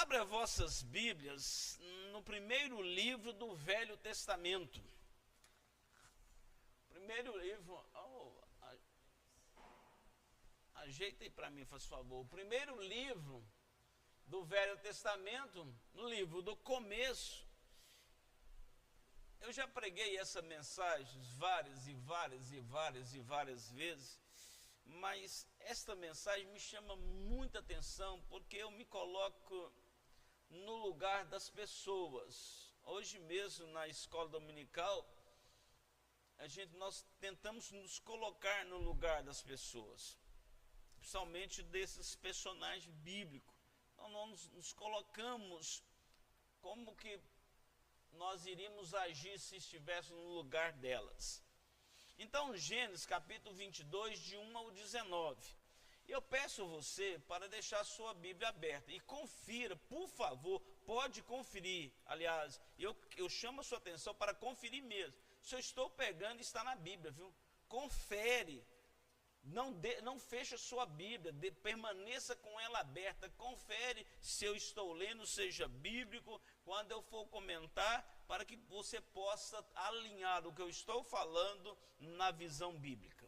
Abra vossas Bíblias no primeiro livro do Velho Testamento. Primeiro livro, ajeita aí para mim, faz favor. O primeiro livro do Velho Testamento, no livro do Começo. Eu já preguei essa mensagem várias vezes, mas esta mensagem me chama muita atenção, porque eu me coloco no lugar das pessoas. Hoje mesmo, na escola dominical, nós tentamos nos colocar no lugar das pessoas, principalmente desses personagens bíblicos. Então, nós nos colocamos como que nós iríamos agir se estivéssemos no lugar delas. Então, Gênesis capítulo 22, de 1 ao 19. Eu peço você para deixar a sua Bíblia aberta e confira, por favor, pode conferir. Aliás, eu chamo a sua atenção para conferir mesmo. Se eu estou pegando, está na Bíblia, viu? Confere. Não feche a sua Bíblia, permaneça com ela aberta, confere se eu estou lendo, seja bíblico, quando eu for comentar, para que você possa alinhar o que eu estou falando na visão bíblica.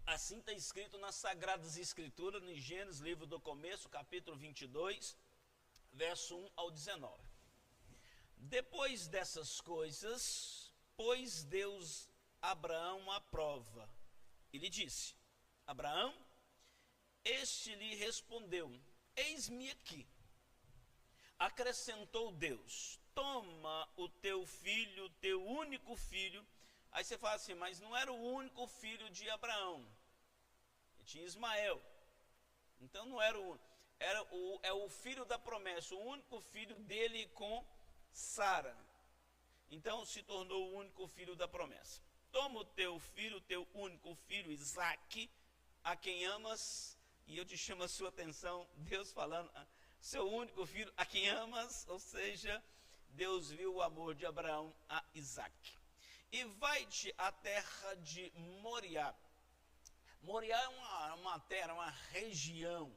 Assim está escrito nas Sagradas Escrituras, em Gênesis, livro do Começo, capítulo 22, verso 1 ao 19. Depois dessas coisas, pôs Deus Abraão à prova, e lhe disse: Abraão, este lhe respondeu: eis-me aqui. Acrescentou Deus: toma o teu filho, teu único filho. Aí você fala assim, mas não era o único filho de Abraão, ele tinha Ismael. Então não era o único, é o filho da promessa, o único filho dele com Sara. Então se tornou o único filho da promessa. Toma o teu filho, teu único filho, Isaque, a quem amas, e eu te chamo a sua atenção, Deus falando, seu único filho, a quem amas, ou seja, Deus viu o amor de Abraão a Isaque. E vai-te à terra de Moriá. Moriá é uma terra, uma região.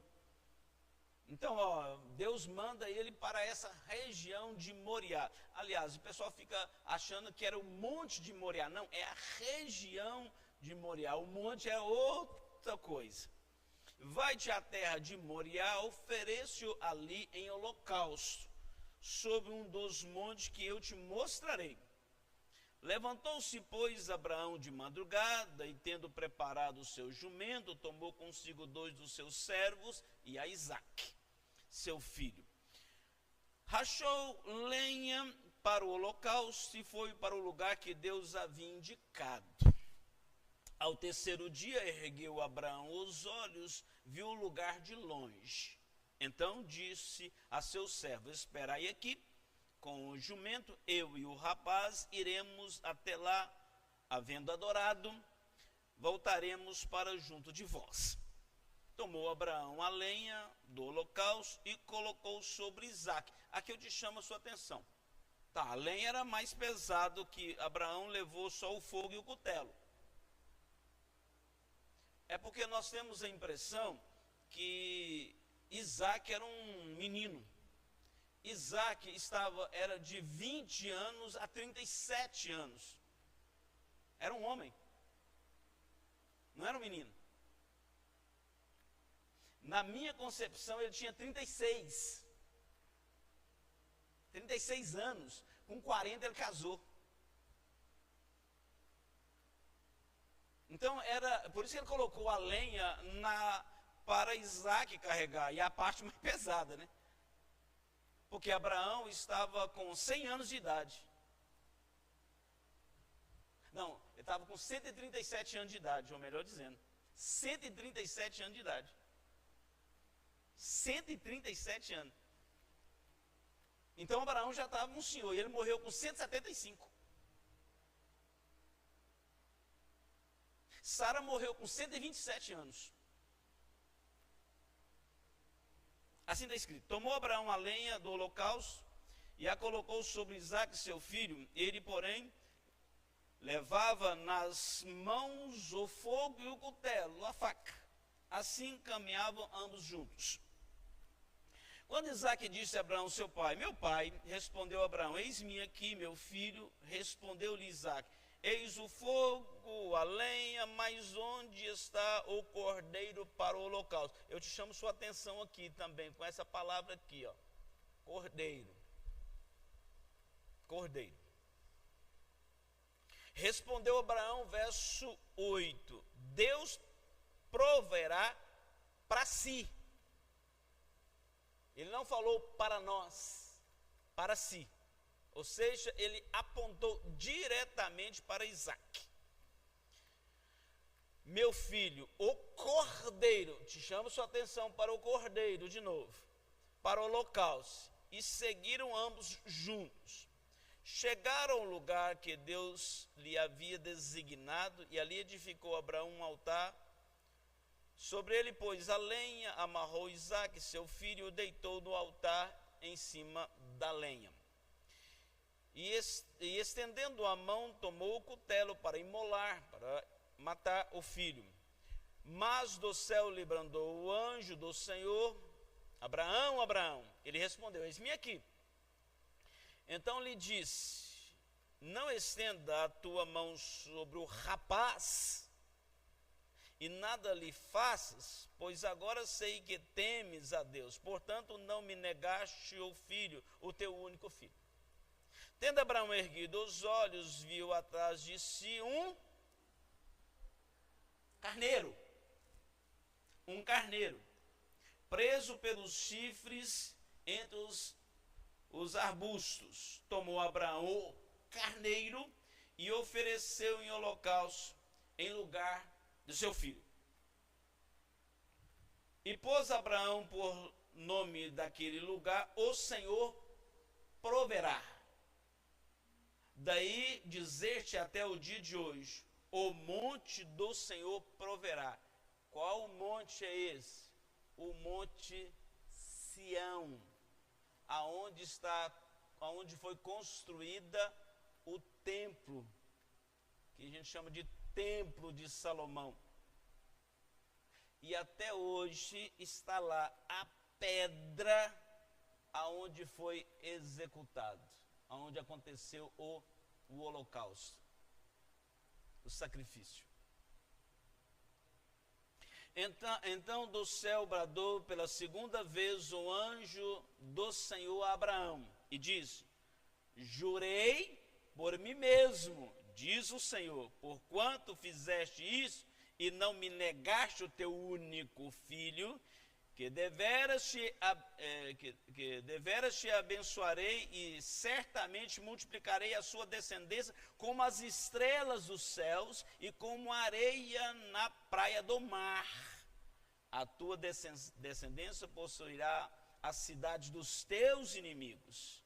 Então, Deus manda ele para essa região de Moriá. Aliás, o pessoal fica achando que era o monte de Moriá. Não, é a região de Moriá. O monte é outra coisa. Vai-te à terra de Moriá, oferece-o ali em holocausto, sobre um dos montes que eu te mostrarei. Levantou-se, pois, Abraão de madrugada, e tendo preparado o seu jumento, tomou consigo 2 dos seus servos e a Isaque, seu filho. Rachou lenha para o holocausto e foi para o lugar que Deus havia indicado. Ao terceiro dia ergueu Abraão os olhos, viu o lugar de longe. Então disse a seu servo: esperai aqui, com o jumento, eu e o rapaz iremos até lá, havendo adorado, voltaremos para junto de vós. Tomou Abraão a lenha do holocausto e colocou sobre Isaque. Aqui eu te chamo a sua atenção. Tá, a lenha era mais pesado, que Abraão levou só o fogo e o cutelo. É porque nós temos a impressão que Isaque era um menino. Isaque era de 20 anos a 37 anos. Era um homem. Não era um menino. Na minha concepção, ele tinha 36 anos. Com 40 ele casou. Então, por isso que ele colocou a lenha para Isaque carregar. E a parte mais pesada, né? Porque Abraão estava com 100 anos de idade. Não, ele estava com 137 anos de idade, ou melhor dizendo, 137 anos de idade. 137 anos. Então Abraão já estava um senhor, e ele morreu com 175. Sara morreu com 127 anos. Assim está escrito: tomou Abraão a lenha do holocausto e a colocou sobre Isaque seu filho. Ele, porém, levava nas mãos o fogo e o cutelo, a faca. Assim caminhavam ambos juntos. Quando Isaque disse a Abraão, seu pai, meu pai, respondeu Abraão, eis-me aqui, meu filho, respondeu-lhe Isaque, eis o fogo, a lenha, mas onde está o cordeiro para o holocausto? Eu te chamo sua atenção aqui também, com essa palavra aqui, ó, cordeiro. Cordeiro. Respondeu Abraão, verso 8, Deus proverá para si. Ele não falou para nós, para si. Ou seja, ele apontou diretamente para Isaque. Meu filho, o cordeiro, te chamo sua atenção para o cordeiro de novo, para o holocausto. E seguiram ambos juntos. Chegaram ao lugar que Deus lhe havia designado, e ali edificou Abraão um altar. Sobre ele pôs a lenha, amarrou Isaque, seu filho, e o deitou no altar em cima da lenha. E estendendo a mão, tomou o cutelo para imolar, para matar o filho. Mas do céu lhe brandou o anjo do Senhor, Abraão, Abraão. Ele respondeu, eis-me aqui. Então lhe disse, não estenda a tua mão sobre o rapaz, e nada lhe faças, pois agora sei que temes a Deus, portanto não me negaste o filho, o teu único filho. Tendo Abraão erguido os olhos, viu atrás de si um carneiro, preso pelos chifres entre os arbustos. Tomou Abraão o carneiro e ofereceu em holocausto em lugar do seu filho. E pôs Abraão por nome daquele lugar, o Senhor proverá. Daí dizer-te até o dia de hoje, o monte do Senhor proverá. Qual monte é esse? O monte Sião, aonde foi construída o templo, que a gente chama de Templo de Salomão. E até hoje está lá a pedra aonde foi executado, aonde aconteceu o holocausto, o sacrifício. Então do céu bradou pela segunda vez o anjo do Senhor a Abraão e disse, jurei por mim mesmo, diz o Senhor, porquanto fizeste isso e não me negaste o teu único filho, que deveras te abençoarei e certamente multiplicarei a sua descendência como as estrelas dos céus e como a areia na praia do mar. A tua descendência possuirá a cidade dos teus inimigos.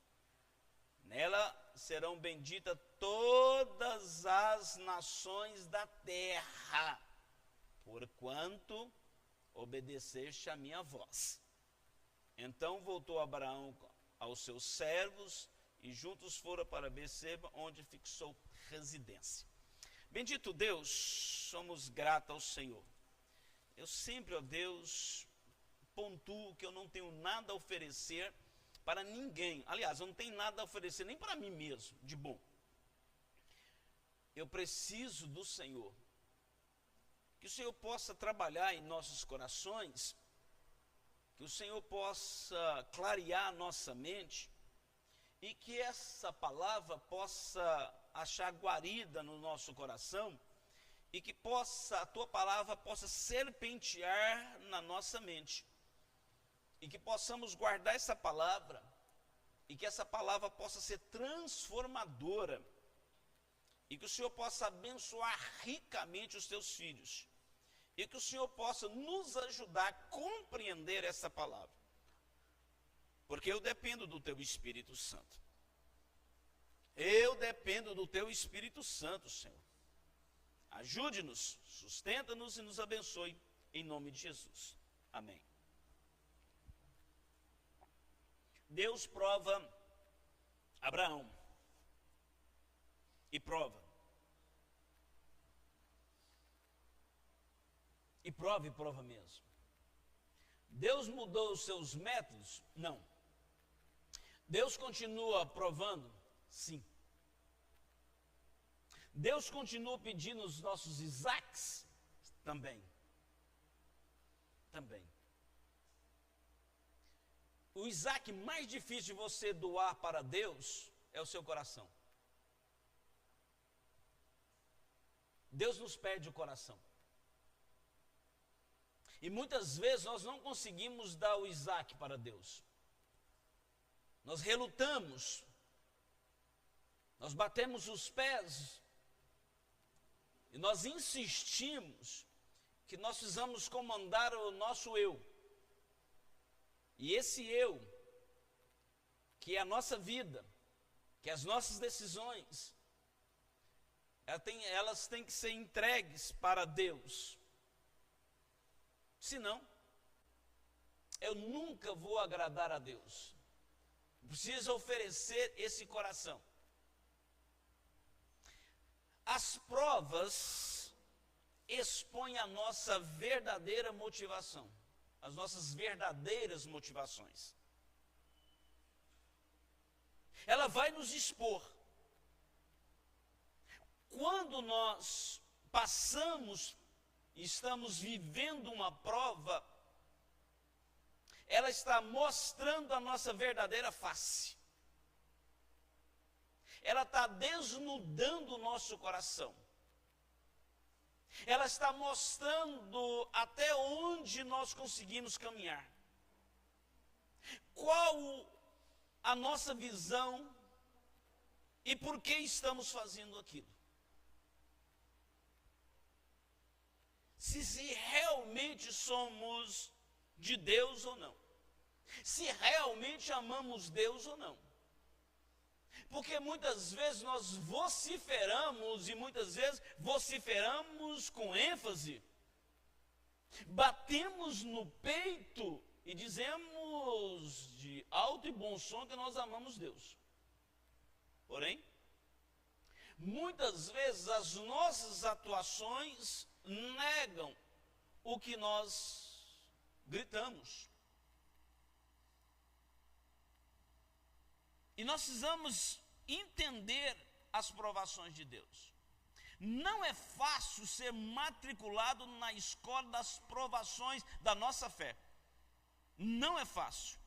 Nela serão benditas todas as nações da terra, porquanto obedeceste a minha voz. Então voltou Abraão aos seus servos e juntos foram para Beceba, onde fixou residência. Bendito Deus, somos gratos ao Senhor. Eu sempre, ó Deus, pontuo que eu não tenho nada a oferecer para ninguém. Aliás, eu não tenho nada a oferecer nem para mim mesmo, de bom. Eu preciso do Senhor. Que o Senhor possa trabalhar em nossos corações, que o Senhor possa clarear a nossa mente e que essa palavra possa achar guarida no nosso coração e que a tua palavra possa serpentear na nossa mente e que possamos guardar essa palavra e que essa palavra possa ser transformadora e que o Senhor possa abençoar ricamente os teus filhos. E que o Senhor possa nos ajudar a compreender essa palavra. Porque eu dependo do teu Espírito Santo. Eu dependo do teu Espírito Santo, Senhor. Ajude-nos, sustenta-nos e nos abençoe, em nome de Jesus. Amém. Deus prova Abraão. E prova. E prova mesmo. Deus mudou os seus métodos? Não. Deus continua provando? Sim. Deus continua pedindo os nossos Isaques? Também. Também. O Isaac mais difícil de você doar para Deus é o seu coração. Deus nos pede o coração. E muitas vezes nós não conseguimos dar o Isaac para Deus. Nós relutamos. Nós batemos os pés. E nós insistimos que nós precisamos comandar o nosso eu. E esse eu, que é a nossa vida, que é as nossas decisões, elas têm que ser entregues para Deus. Senão, eu nunca vou agradar a Deus. Preciso oferecer esse coração. As provas expõem a nossa verdadeira motivação, as nossas verdadeiras motivações. Ela vai nos expor. Quando nós passamos, estamos vivendo uma prova, ela está mostrando a nossa verdadeira face. Ela está desnudando o nosso coração. Ela está mostrando até onde nós conseguimos caminhar. Qual a nossa visão e por que estamos fazendo aquilo. Se realmente somos de Deus ou não. Se realmente amamos Deus ou não. Porque muitas vezes nós vociferamos, e muitas vezes vociferamos com ênfase. Batemos no peito e dizemos de alto e bom som que nós amamos Deus. Porém, muitas vezes as nossas atuações negam o que nós gritamos. E nós precisamos entender as provações de Deus. Não é fácil ser matriculado na escola das provações da nossa fé. Não é fácil.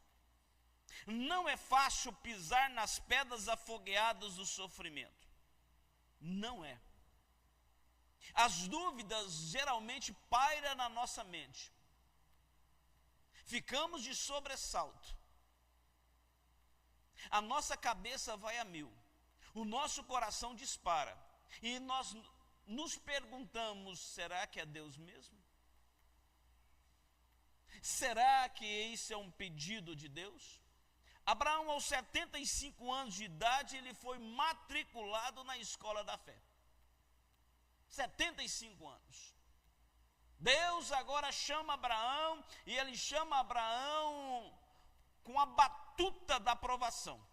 Não é fácil pisar nas pedras afogueadas do sofrimento. Não é. As dúvidas geralmente pairam na nossa mente. Ficamos de sobressalto. A nossa cabeça vai a mil. O nosso coração dispara. E nós nos perguntamos, será que é Deus mesmo? Será que isso é um pedido de Deus? Abraão, aos 75 anos de idade, ele foi matriculado na escola da fé. 75 anos. Deus agora chama Abraão, e ele chama Abraão com a batuta da aprovação.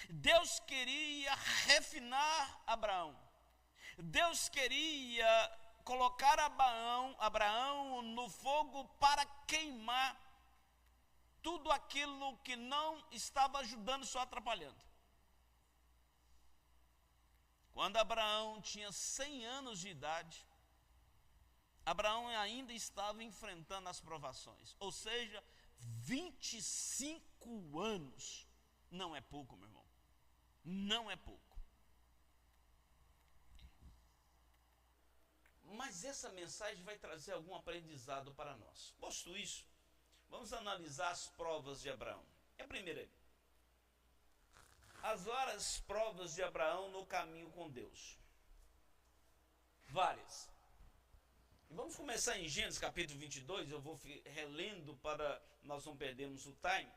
Deus queria refinar Abraão. Deus queria colocar Abraão no fogo para queimar tudo aquilo que não estava ajudando, só atrapalhando. Quando Abraão tinha 100 anos de idade, Abraão ainda estava enfrentando as provações. Ou seja, 25 anos. Não é pouco, meu irmão. Não é pouco. Mas essa mensagem vai trazer algum aprendizado para nós. Posto isso, vamos analisar as provas de Abraão. É a primeira aí. As várias provas de Abraão no caminho com Deus. Várias. E vamos começar em Gênesis capítulo 22, eu vou relendo para nós não perdermos o time.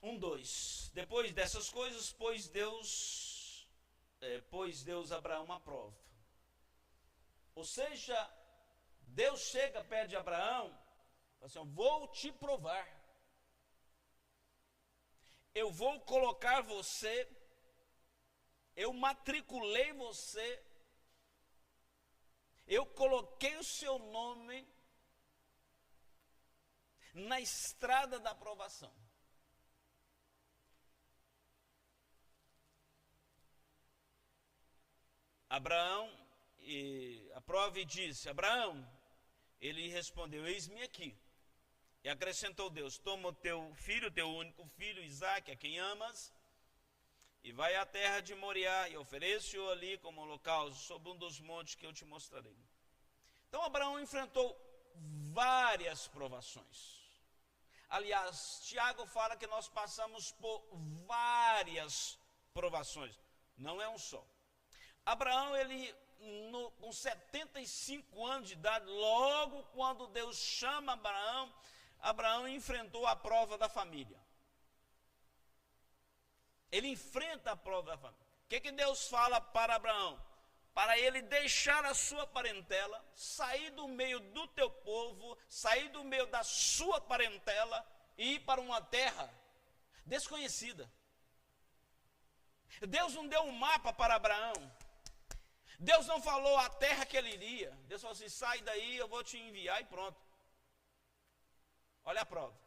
1:2. Depois dessas coisas, pôs Deus a Abraão uma prova. Ou seja, Deus chega perto de Abraão, fala assim, vou te provar. Eu vou colocar você, eu matriculei você, eu coloquei o seu nome na estrada da aprovação. Abraão, aprova e disse: Abraão, ele respondeu: eis-me aqui. E acrescentou Deus: toma o teu filho, teu único filho, Isaque, a quem amas, e vai à terra de Moriá, e oferece-o ali como holocausto, sobre um dos montes que eu te mostrarei. Então Abraão enfrentou várias provações. Aliás, Tiago fala que nós passamos por várias provações, não é um só. Abraão, ele, com 75 anos de idade, logo quando Deus chama Abraão, Abraão enfrentou a prova da família. Ele enfrenta a prova da família. O que Deus fala para Abraão? Para ele deixar a sua parentela, sair do meio do teu povo, sair do meio da sua parentela e ir para uma terra desconhecida. Deus não deu um mapa para Abraão. Deus não falou a terra que ele iria. Deus falou assim: sai daí, eu vou te enviar, e pronto. Olha a prova.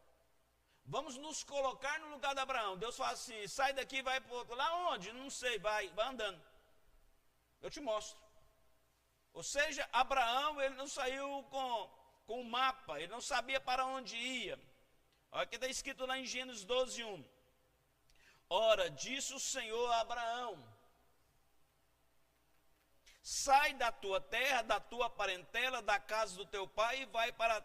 Vamos nos colocar no lugar de Abraão. Deus fala assim: sai daqui, vai para o outro. Lá onde? Não sei, vai andando. Eu te mostro. Ou seja, Abraão, ele não saiu com um mapa, ele não sabia para onde ia. Olha o que está escrito lá em Gênesis 12:1. Ora, disse o Senhor a Abraão: sai da tua terra, da tua parentela, da casa do teu pai, e vai para a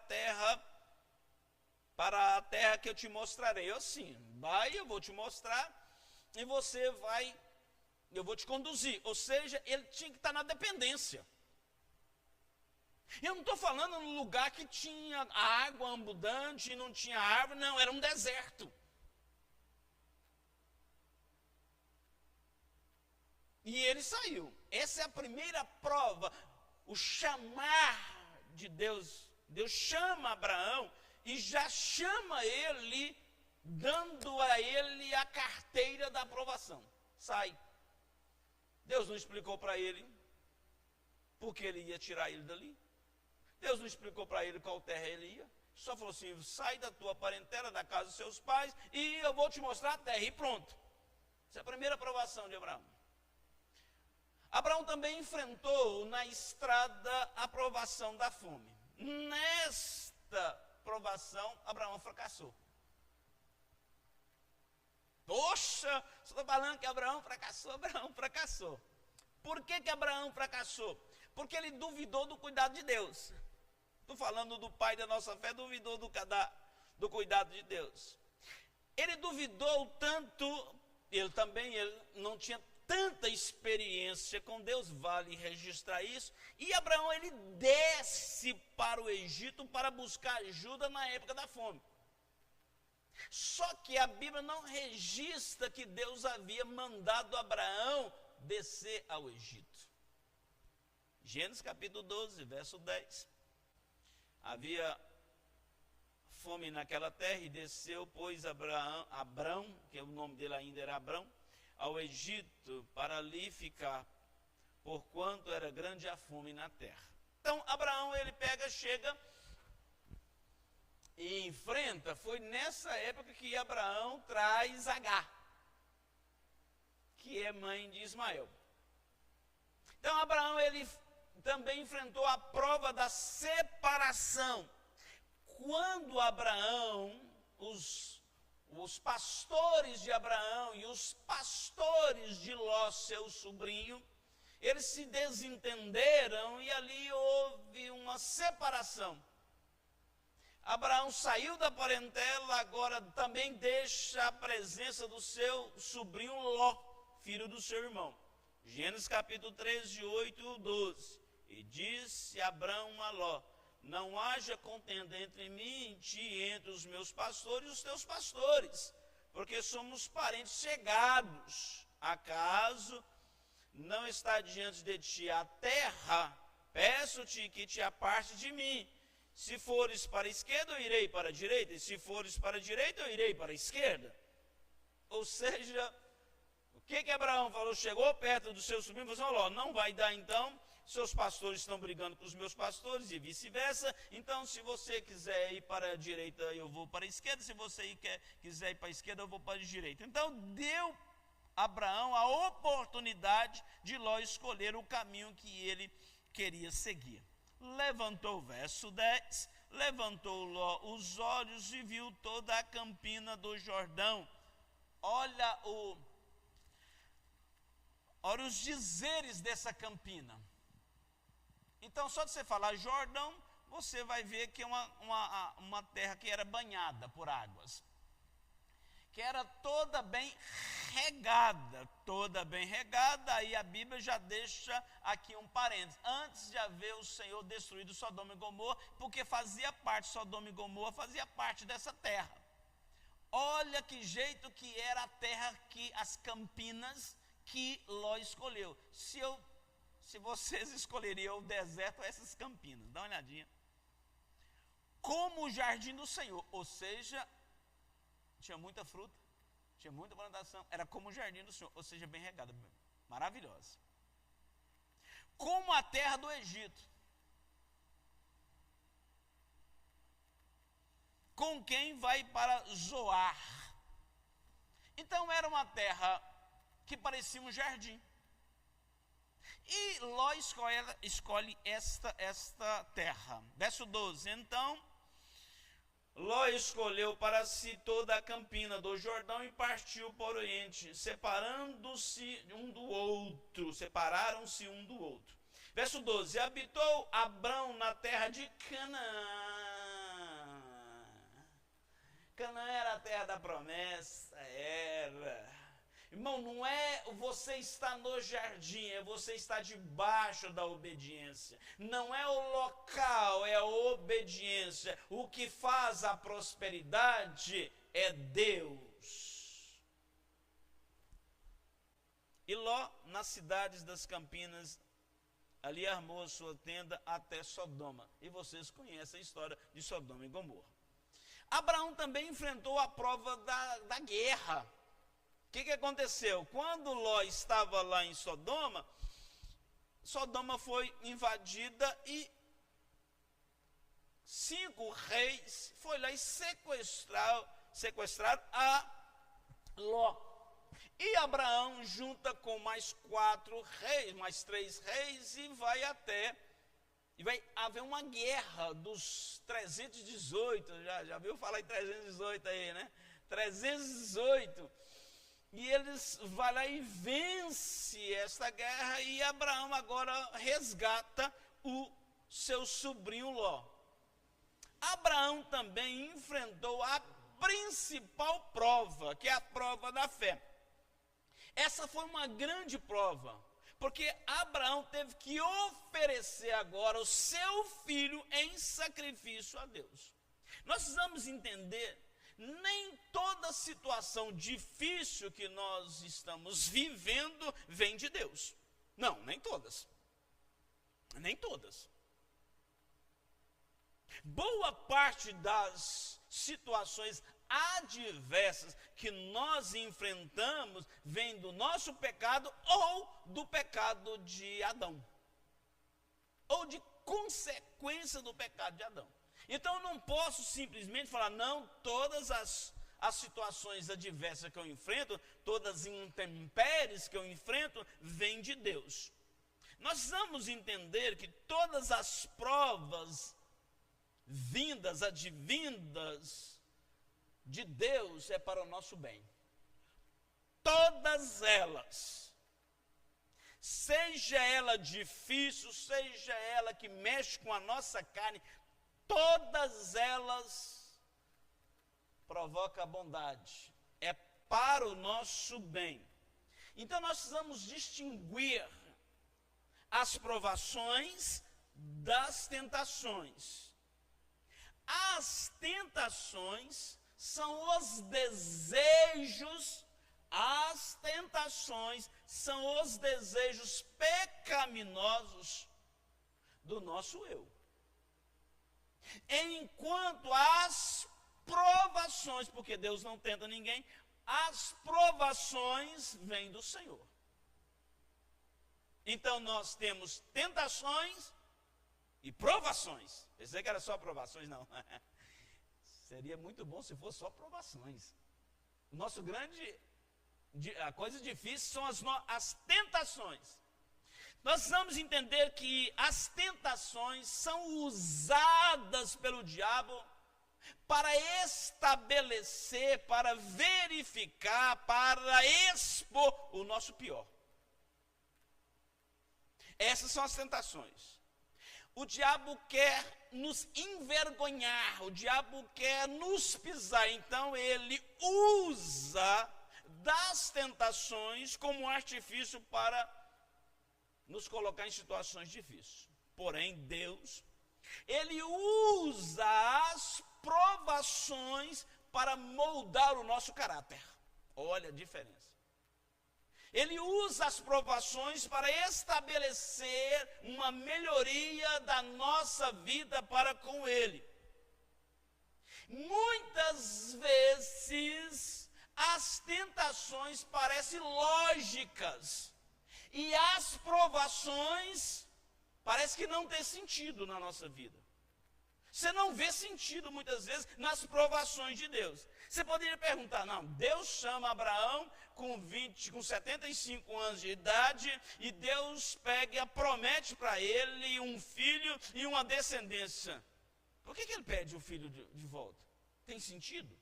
terra que eu te mostrarei. Eu sim, vai, eu vou te mostrar, e você vai, eu vou te conduzir. Ou seja, ele tinha que estar na dependência. Eu não estou falando num lugar que tinha água abundante e não tinha árvore, não, era um deserto. E ele saiu. Essa é a primeira prova, o chamar de Deus. Deus chama Abraão e já chama ele, dando a ele a carteira da aprovação. Sai. Deus não explicou para ele porque ele ia tirar ele dali. Deus não explicou para ele qual terra ele ia. Só falou assim: sai da tua parentela, da casa dos seus pais, e eu vou te mostrar a terra. E pronto. Essa é a primeira aprovação de Abraão. Abraão também enfrentou na estrada a provação da fome. Nesta provação, Abraão fracassou. Poxa, você está falando que Abraão fracassou? Abraão fracassou. Por que Abraão fracassou? Porque ele duvidou do cuidado de Deus. Estou falando do pai da nossa fé, duvidou do cuidado de Deus. Ele duvidou tanto, ele não tinha tanta experiência com Deus, vale registrar isso. E Abraão, ele desce para o Egito para buscar ajuda na época da fome. Só que a Bíblia não registra que Deus havia mandado Abraão descer ao Egito. Gênesis capítulo 12, verso 10. Havia fome naquela terra e desceu, pois Abrão, que o nome dele ainda era Abrão, ao Egito para ali ficar, porquanto era grande a fome na terra. Então Abraão, ele chega e enfrenta. Foi nessa época que Abraão traz Agar, que é mãe de Ismael. Então Abraão, ele também enfrentou a prova da separação. Quando Abraão, os pastores de Abraão e os pastores de Ló, seu sobrinho, eles se desentenderam e ali houve uma separação. Abraão saiu da parentela, agora também deixa a presença do seu sobrinho Ló, filho do seu irmão. Gênesis capítulo 13, 8 e 12. E disse Abraão a Ló: não haja contenda entre mim e ti, entre os meus pastores e os teus pastores, porque somos parentes chegados. Acaso não está diante de ti a terra? Peço-te que te aparte de mim. Se fores para a esquerda, eu irei para a direita, e se fores para a direita, eu irei para a esquerda. Ou seja, o que Abraão falou? Chegou perto do seu sobrinho e falou assim: Ló, não vai dar então, seus pastores estão brigando com os meus pastores e vice-versa. Então, se você quiser ir para a direita, eu vou para a esquerda. Se você quiser ir para a esquerda, eu vou para a direita. Então, deu Abraão a oportunidade de Ló escolher o caminho que ele queria seguir. Levantou, verso 10, levantou Ló os olhos e viu toda a campina do Jordão. Olha os dizeres dessa campina. Então, só de você falar Jordão, você vai ver que é uma terra que era banhada por águas, que era toda bem regada, aí a Bíblia já deixa aqui um parênteses, antes de haver o Senhor destruído Sodoma e Gomorra, porque Sodoma e Gomorra fazia parte dessa terra. Olha que jeito que era a terra, que as campinas que Ló escolheu. Se vocês escolheriam o deserto ou essas campinas, dá uma olhadinha. Como o jardim do Senhor, ou seja, tinha muita fruta, tinha muita plantação, era como o jardim do Senhor, ou seja, bem regada, maravilhosa. Como a terra do Egito, com quem vai para Zoar. Então era uma terra que parecia um jardim. E Ló escolhe esta terra. Verso 12, então Ló escolheu para si toda a campina do Jordão e partiu para o Oriente, separaram-se um do outro. Verso 12, habitou Abrão na terra de Canaã. Canaã era a terra da promessa, era. Irmão, não é você estar no jardim, é você estar debaixo da obediência. Não é o local, é a obediência. O que faz a prosperidade é Deus. E Ló, nas cidades das campinas, ali armou a sua tenda até Sodoma. E vocês conhecem a história de Sodoma e Gomorra. Abraão também enfrentou a prova da guerra. O que aconteceu? Quando Ló estava lá em Sodoma, Sodoma foi invadida e 5 reis foram lá e sequestraram a Ló. E Abraão junta com mais 4 reis, mais 3 reis, e vai haver uma guerra dos 318, já viu falar em 318 aí, né? 318. E eles vão lá e vence esta guerra, e Abraão agora resgata o seu sobrinho Ló. Abraão também enfrentou a principal prova, que é a prova da fé. Essa foi uma grande prova, porque Abraão teve que oferecer agora o seu filho em sacrifício a Deus. Nós precisamos entender, nem toda situação difícil que nós estamos vivendo vem de Deus. Não, nem todas. Nem todas. Boa parte das situações adversas que nós enfrentamos vem do nosso pecado ou do pecado de Adão, ou de consequência do pecado de Adão. Então eu não posso simplesmente falar, não, todas as situações adversas que eu enfrento, todas as intempéries que eu enfrento, vêm de Deus. Nós vamos entender que todas as provas vindas, advindas de Deus, é para o nosso bem. Todas elas, seja ela difícil, seja ela que mexe com a nossa carne, todas elas provocam a bondade, é para o nosso bem. Então nós precisamos distinguir as provações das tentações. As tentações são os desejos, pecaminosos do nosso eu. Enquanto as provações, porque Deus não tenta ninguém, as provações vêm do Senhor. Então nós temos tentações e provações. Pensei que era só provações, não. Seria muito bom se fosse só provações. O nosso a coisa difícil são as tentações. Nós precisamos entender que as tentações são usadas pelo diabo para estabelecer, para verificar, para expor o nosso pior. Essas são as tentações. O diabo quer nos envergonhar, o diabo quer nos pisar, então ele usa das tentações como artifício para nos colocar em situações difíceis. Porém, Deus, ele usa as provações para moldar o nosso caráter. Olha a diferença. Ele usa as provações para estabelecer uma melhoria da nossa vida para com Ele. Muitas vezes as tentações parecem lógicas e as provações parecem que não têm sentido na nossa vida. Você não vê sentido muitas vezes nas provações de Deus. Você poderia perguntar, não, Deus chama Abraão com 75 anos de idade e Deus promete para ele um filho e uma descendência. Por que ele pede o filho de volta? Tem sentido?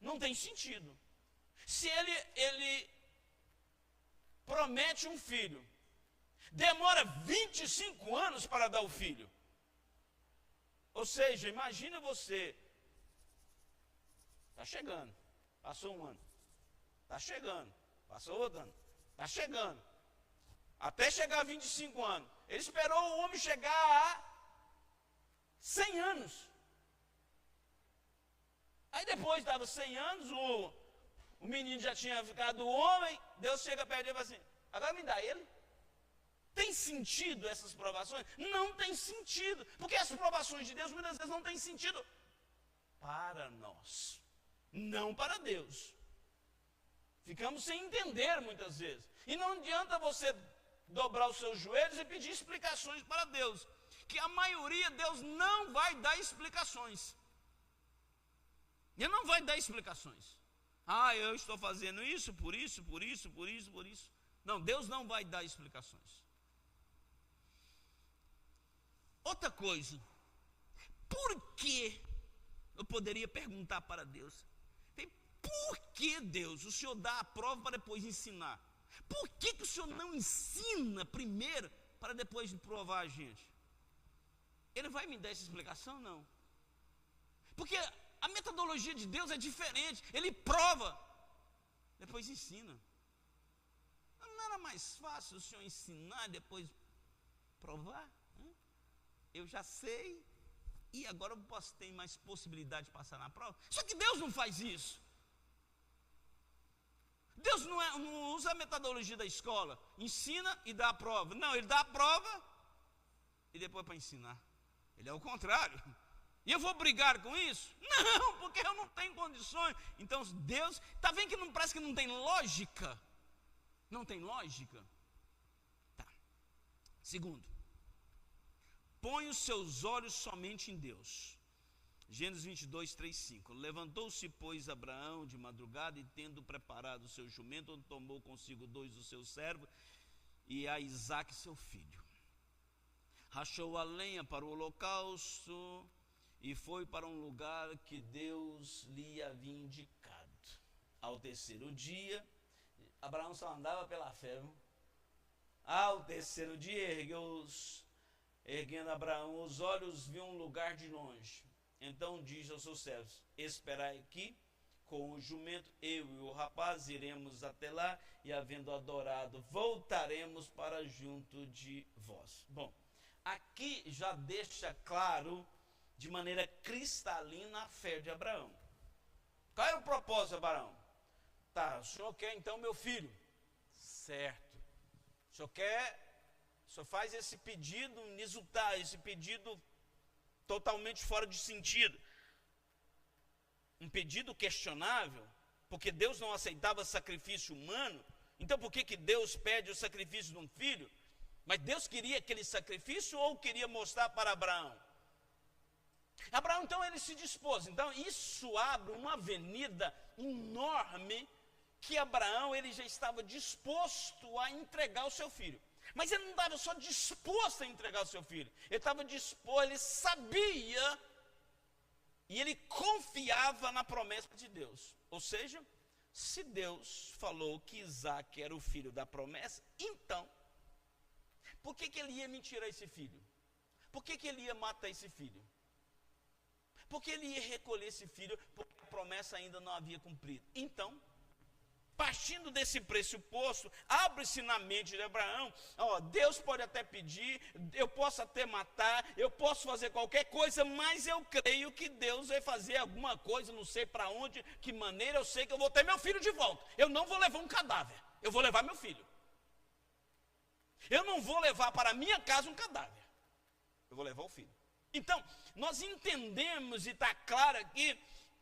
Não tem sentido. Se ele promete um filho, demora 25 anos para dar o filho. Ou seja, imagina você, está chegando, passou um ano, está chegando, passou outro ano, está chegando, até chegar a 25 anos. Ele esperou o homem chegar a 100 anos. Aí depois dava 100 anos, o menino já tinha ficado homem, Deus chega perto dele e fala assim, agora me dá ele. Tem sentido essas provações? Não tem sentido, porque as provações de Deus muitas vezes não têm sentido para nós, não para Deus. Ficamos sem entender muitas vezes. E não adianta você dobrar os seus joelhos e pedir explicações para Deus, que a maioria Deus não vai dar explicações. Ele não vai dar explicações. Eu estou fazendo isso, por isso, por isso, por isso, por isso. Não, Deus não vai dar explicações. Outra coisa, por que, eu poderia perguntar para Deus, por que Deus, o Senhor dá a prova para depois ensinar? Por que o Senhor não ensina primeiro para depois provar a gente? Ele vai me dar essa explicação? Não. Porque a metodologia de Deus é diferente, Ele prova, depois ensina. Não era mais fácil o Senhor ensinar e depois provar? Eu já sei, e agora eu posso ter mais possibilidade de passar na prova. Só que Deus não faz isso. Deus não usa a metodologia da escola, ensina e dá a prova. Não, Ele dá a prova e depois para ensinar. Ele é o contrário. E eu vou brigar com isso? Não, porque eu não tenho condições. Então Deus, está vendo que não parece que não tem lógica? Não tem lógica? Tá. Segundo, põe os seus olhos somente em Deus. Gênesis 22, 3, 5. Levantou-se, pois, Abraão de madrugada e, tendo preparado o seu jumento, tomou consigo 2 dos seus servos e a Isaque, seu filho. Rachou a lenha para o holocausto e foi para um lugar que Deus lhe havia indicado. Ao terceiro dia, Abraão só andava pela fé. Ao terceiro dia, erguendo Abraão os olhos, viu um lugar de longe. Então diz aos seus servos: esperai aqui com o jumento, eu e o rapaz iremos até lá, e havendo adorado, voltaremos para junto de vós. Bom, aqui já deixa claro, de maneira cristalina, a fé de Abraão. Qual era o propósito de Abraão? Tá, o senhor quer então meu filho? Certo. O senhor faz esse pedido, esse pedido totalmente fora de sentido. Um pedido questionável, porque Deus não aceitava sacrifício humano, Então por que Deus pede o sacrifício de um filho? Mas Deus queria aquele sacrifício ou queria mostrar para Abraão? Abraão, então, ele se dispôs. Então, isso abre uma avenida enorme que Abraão, ele já estava disposto a entregar o seu filho. Mas ele não estava só disposto a entregar o seu filho. Ele estava disposto, ele sabia e ele confiava na promessa de Deus. Ou seja, se Deus falou que Isaac era o filho da promessa, então, por que ele ia me tirar esse filho? Por que ele ia matar esse filho? Porque ele ia recolher esse filho, porque a promessa ainda não havia cumprido. Então, partindo desse pressuposto, abre-se na mente de Abraão, Deus pode até pedir, eu posso até matar, eu posso fazer qualquer coisa, mas eu creio que Deus vai fazer alguma coisa, não sei para onde, que maneira, eu sei que eu vou ter meu filho de volta. Eu não vou levar um cadáver, eu vou levar meu filho. Eu não vou levar para a minha casa um cadáver, eu vou levar o filho. Então, nós entendemos e está claro aqui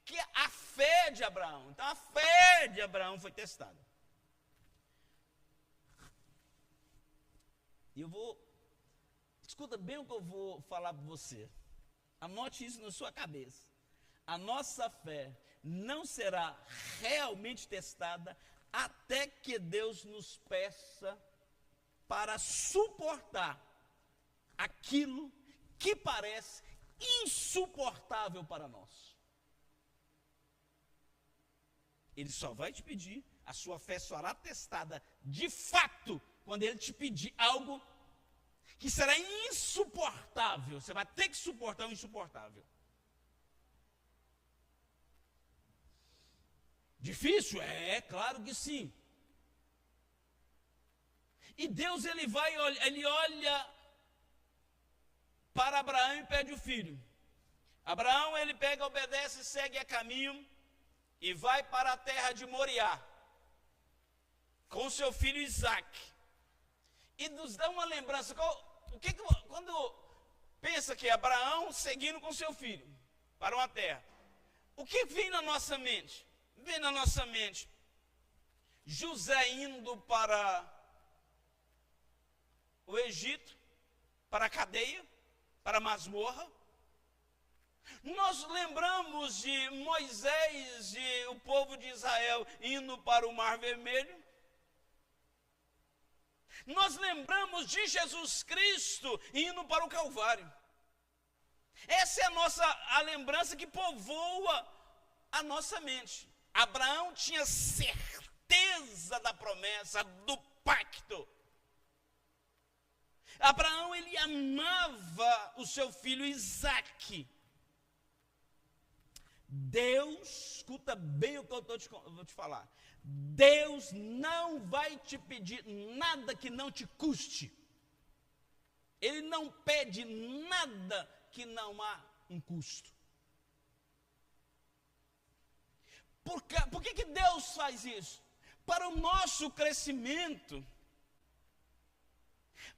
que a fé de Abraão, então a fé de Abraão foi testada. E escuta bem o que eu vou falar para você, anote isso na sua cabeça. A nossa fé não será realmente testada até que Deus nos peça para suportar aquilo que parece insuportável para nós. Ele só vai te pedir, a sua fé será testada de fato, quando ele te pedir algo que será insuportável. Você vai ter que suportar o insuportável. Difícil? É, claro que sim. E Deus, ele olha para Abraão e pede o filho. Abraão, ele pega, obedece, segue a caminho e vai para a terra de Moriá com seu filho Isaac. E nos dá uma lembrança. Quando pensa que Abraão seguindo com seu filho para uma terra, o que vem na nossa mente? Vem na nossa mente José indo para o Egito, para a cadeia, para a masmorra. Nós lembramos de Moisés e o povo de Israel indo para o Mar Vermelho. Nós lembramos de Jesus Cristo indo para o Calvário. Essa é a lembrança que povoa a nossa mente. Abraão tinha certeza da promessa, do pacto. Abraão, ele amava o seu filho Isaac. Deus, escuta bem o que eu vou te falar. Deus não vai te pedir nada que não te custe. Ele não pede nada que não há um custo. Por que Deus faz isso? Para o nosso crescimento.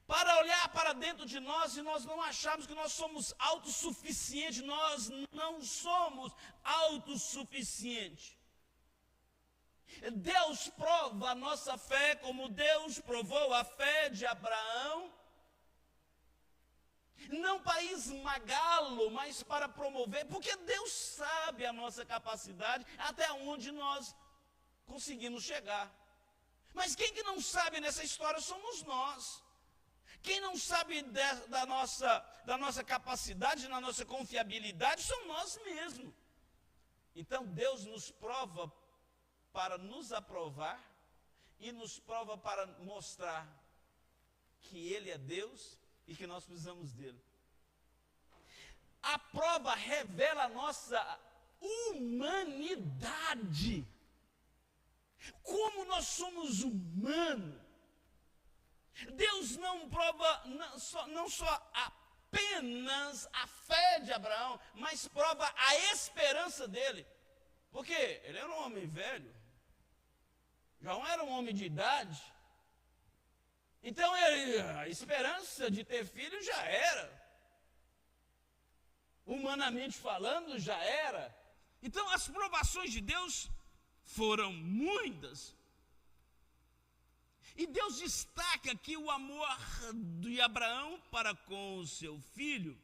Para olhar para dentro de nós e nós não acharmos que nós somos autossuficientes. Nós não somos autossuficientes. Deus prova a nossa fé como Deus provou a fé de Abraão. Não para esmagá-lo, mas para promover, porque Deus sabe a nossa capacidade, até onde nós conseguimos chegar. Mas quem que não sabe nessa história somos nós. Quem não sabe da nossa capacidade, da nossa confiabilidade, somos nós mesmos. Então Deus nos prova para nos aprovar e nos prova para mostrar que Ele é Deus e que nós precisamos dele. A prova revela a nossa humanidade. Como nós somos humanos. Deus não prova não só apenas a fé de Abraão, mas prova a esperança dele. Porque ele era um homem velho, já não era um homem de idade. Então a esperança de ter filho já era. Humanamente falando, já era. Então as provações de Deus foram muitas. E Deus destaca aqui o amor de Abraão para com o seu filho.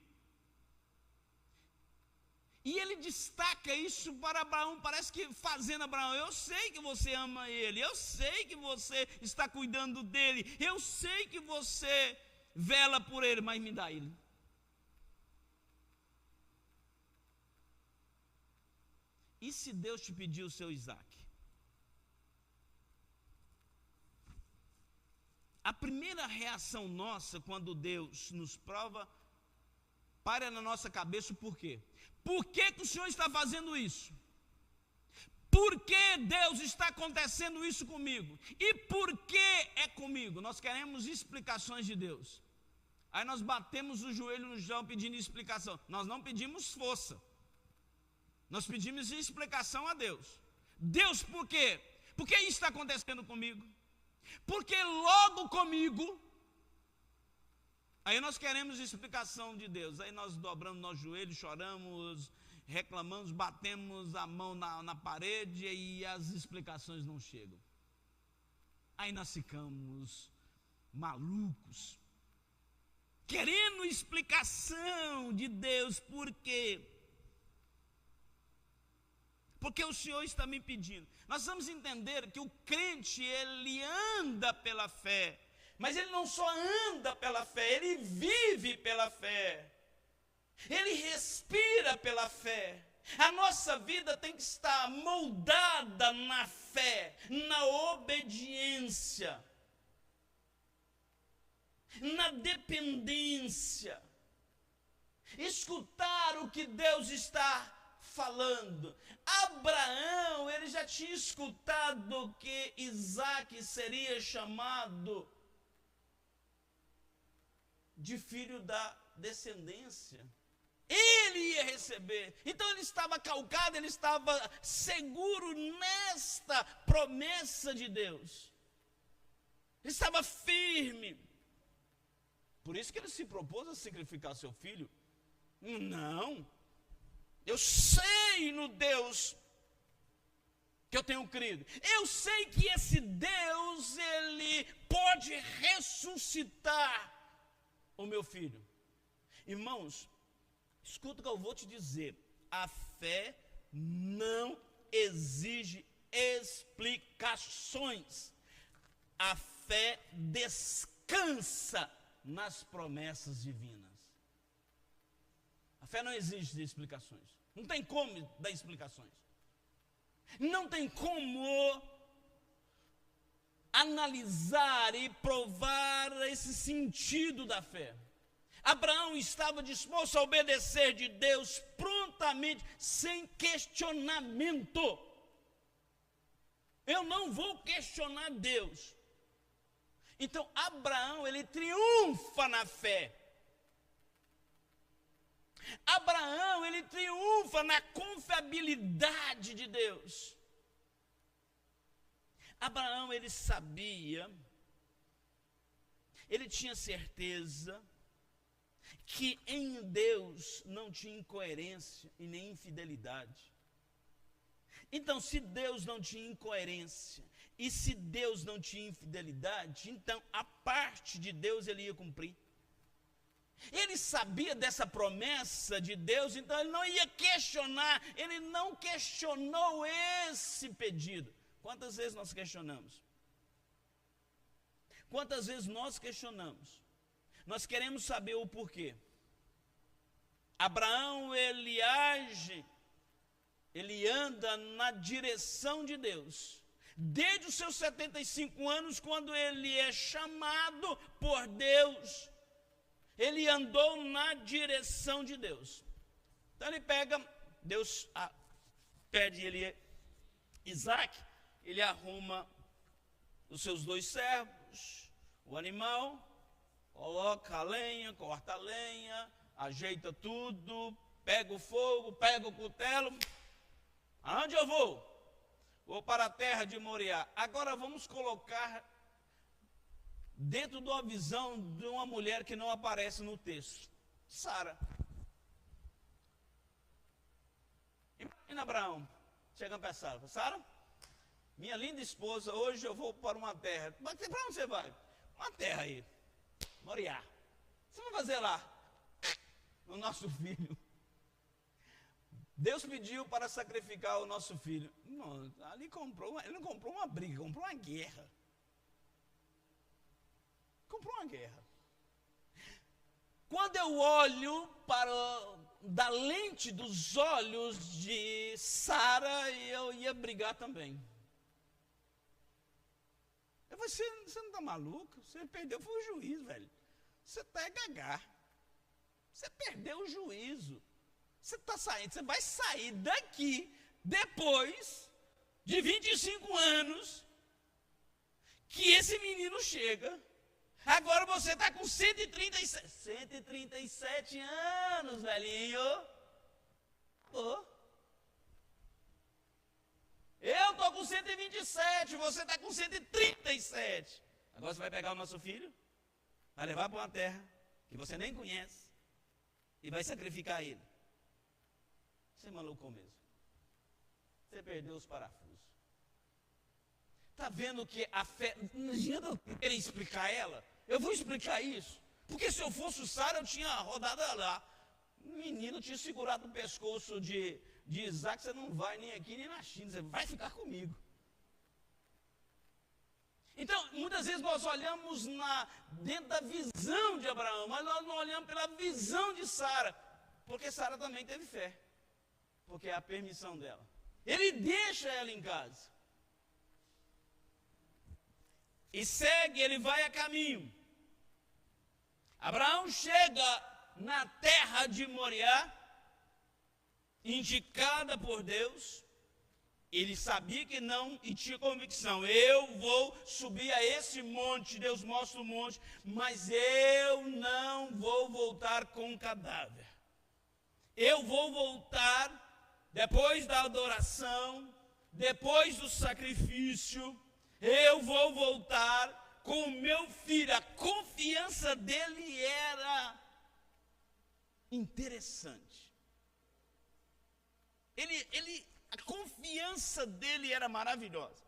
E ele destaca isso para Abraão, parece que fazendo Abraão, eu sei que você ama ele, eu sei que você está cuidando dele, eu sei que você vela por ele, mas me dá ele. E se Deus te pedir o seu Isaac? A primeira reação nossa quando Deus nos prova, para na nossa cabeça o porquê. Por que o Senhor está fazendo isso? Por que Deus está acontecendo isso comigo? E por que é comigo? Nós queremos explicações de Deus. Aí nós batemos o joelho no chão pedindo explicação. Nós não pedimos força. Nós pedimos explicação a Deus. Deus, por quê? Por que isso está acontecendo comigo? Porque logo comigo. Aí nós queremos explicação de Deus. Aí nós dobramos nosso joelho, choramos, reclamamos, batemos a mão na parede e as explicações não chegam. Aí nós ficamos malucos, querendo explicação de Deus. Por quê? Porque o Senhor está me pedindo. Nós vamos entender que o crente, ele anda pela fé. Mas ele não só anda pela fé, ele vive pela fé. Ele respira pela fé. A nossa vida tem que estar moldada na fé, na obediência, na dependência. Escutar o que Deus está falando. Abraão, ele já tinha escutado que Isaac seria chamado de filho da descendência. Ele ia receber. Então ele estava calcado, ele estava seguro nesta promessa de Deus. Ele estava firme. Por isso que ele se propôs a sacrificar seu filho. Não. Eu sei no Deus que eu tenho crido. Eu sei que esse Deus, ele pode ressuscitar o meu filho. Irmãos, escuta o que eu vou te dizer. A fé não exige explicações. A fé descansa nas promessas divinas. A fé não exige explicações. Não tem como dar explicações. Não tem como analisar e provar esse sentido da fé. Abraão estava disposto a obedecer de Deus prontamente, sem questionamento. Eu não vou questionar Deus. Então Abraão, ele triunfa na fé. Abraão, ele triunfa na confiabilidade de Deus. Abraão, ele sabia, ele tinha certeza que em Deus não tinha incoerência e nem infidelidade. Então, se Deus não tinha incoerência e se Deus não tinha infidelidade, então a parte de Deus ele ia cumprir. Ele sabia dessa promessa de Deus, então ele não ia questionar, ele não questionou esse pedido. Quantas vezes nós questionamos? Quantas vezes nós questionamos? Nós queremos saber o porquê. Abraão, ele age, ele anda na direção de Deus. Desde os seus 75 anos, quando ele é chamado por Deus, ele andou na direção de Deus. Então ele pega, Deus pede ele Isaac, ele arruma os seus 2 servos, o animal, coloca a lenha, corta a lenha, ajeita tudo, pega o fogo, pega o cutelo. Aonde eu vou? Vou para a terra de Moriá. Agora vamos colocar dentro de uma visão de uma mulher que não aparece no texto. Sara. Imagina Abraão. Chega para Sara. Sara, minha linda esposa, hoje eu vou para uma terra. Mas para onde você vai? Uma terra aí, Moriá. O que você vai fazer lá? O nosso filho. Deus pediu para sacrificar o nosso filho. Não, ali ele não comprou uma briga, comprou uma guerra. Comprou uma guerra. Quando eu olho da lente dos olhos de Sara, eu ia brigar também. Eu falei, você não está maluco? Você perdeu, foi o juízo, velho. Você está gagá. Você perdeu o juízo. Você está saindo, você vai sair daqui depois de 25 anos que esse menino chega. Agora você está com 137 anos, velhinho. Oh. Eu estou com 127, você está com 137. Agora você vai pegar o nosso filho, vai levar para uma terra que você nem conhece e vai sacrificar ele. Você malucou mesmo. Você perdeu os parafusos. Está vendo que a fé... Não adianta eu querer explicar ela. Eu vou explicar isso. Porque se eu fosse o Sara, eu tinha rodado lá. O menino tinha segurado o pescoço de Isaac. Você não vai nem aqui nem na China. Você vai ficar comigo. Então, muitas vezes nós olhamos dentro da visão de Abraão. Mas nós não olhamos pela visão de Sara. Porque Sara também teve fé. Porque é a permissão dela. Ele deixa ela em casa. E segue, ele vai a caminho. Abraão chega na terra de Moriá, indicada por Deus. Ele sabia que não e tinha convicção. Eu vou subir a esse monte, Deus mostra o monte, mas eu não vou voltar com um cadáver. Eu vou voltar depois da adoração, depois do sacrifício. Eu vou voltar com o meu filho. A confiança dele era interessante. A confiança dele era maravilhosa.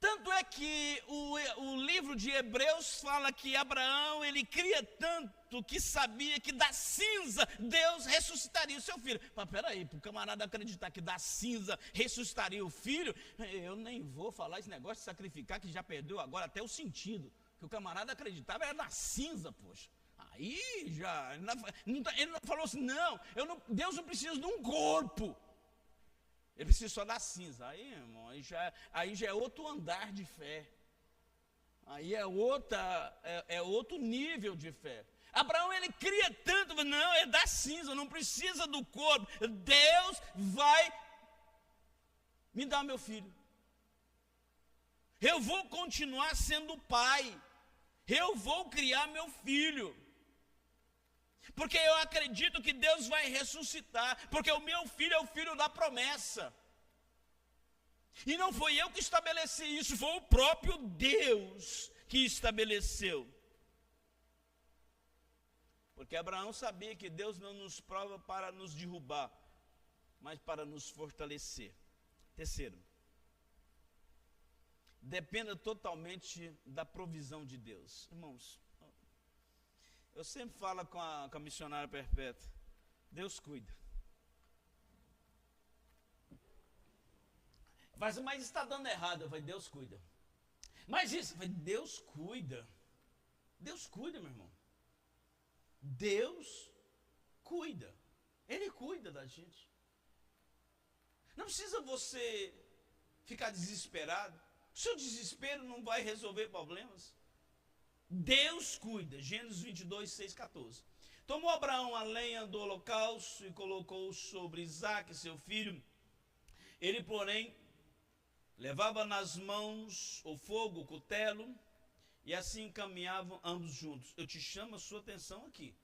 Tanto é que o livro de Hebreus fala que Abraão, ele cria tanto que sabia que da cinza Deus ressuscitaria o seu filho. Mas peraí, para o camarada acreditar que da cinza ressuscitaria o filho, eu nem vou falar esse negócio de sacrificar, que já perdeu agora até o sentido. Que o camarada acreditava era na cinza, poxa. Aí já, ele não falou assim, Deus não precisa de um corpo. Ele precisa só da cinza. Aí, irmão, aí já é outro andar de fé. Aí é outro nível de fé. Abraão, ele cria tanto, mas não, é da cinza, não precisa do corpo. Deus vai me dar meu filho. Eu vou continuar sendo pai. Eu vou criar meu filho. Porque eu acredito que Deus vai ressuscitar. Porque o meu filho é o filho da promessa. E não foi eu que estabeleci isso, foi o próprio Deus que estabeleceu. Porque Abraão sabia que Deus não nos prova para nos derrubar, mas para nos fortalecer. Terceiro, dependa totalmente da provisão de Deus. Irmãos, eu sempre falo com a missionária perpétua, Deus cuida. Mas está dando errado. Eu falei, Deus cuida. Mas isso, eu falei, Deus cuida. Deus cuida, meu irmão. Deus cuida. Ele cuida da gente. Não precisa você ficar desesperado. O seu desespero não vai resolver problemas. Deus cuida. Gênesis 22, 6, 14. Tomou Abraão a lenha do holocausto e colocou sobre Isaque, seu filho. Ele, porém, levava nas mãos o fogo, o cutelo, e assim caminhavam ambos juntos. Eu te chamo a sua atenção aqui.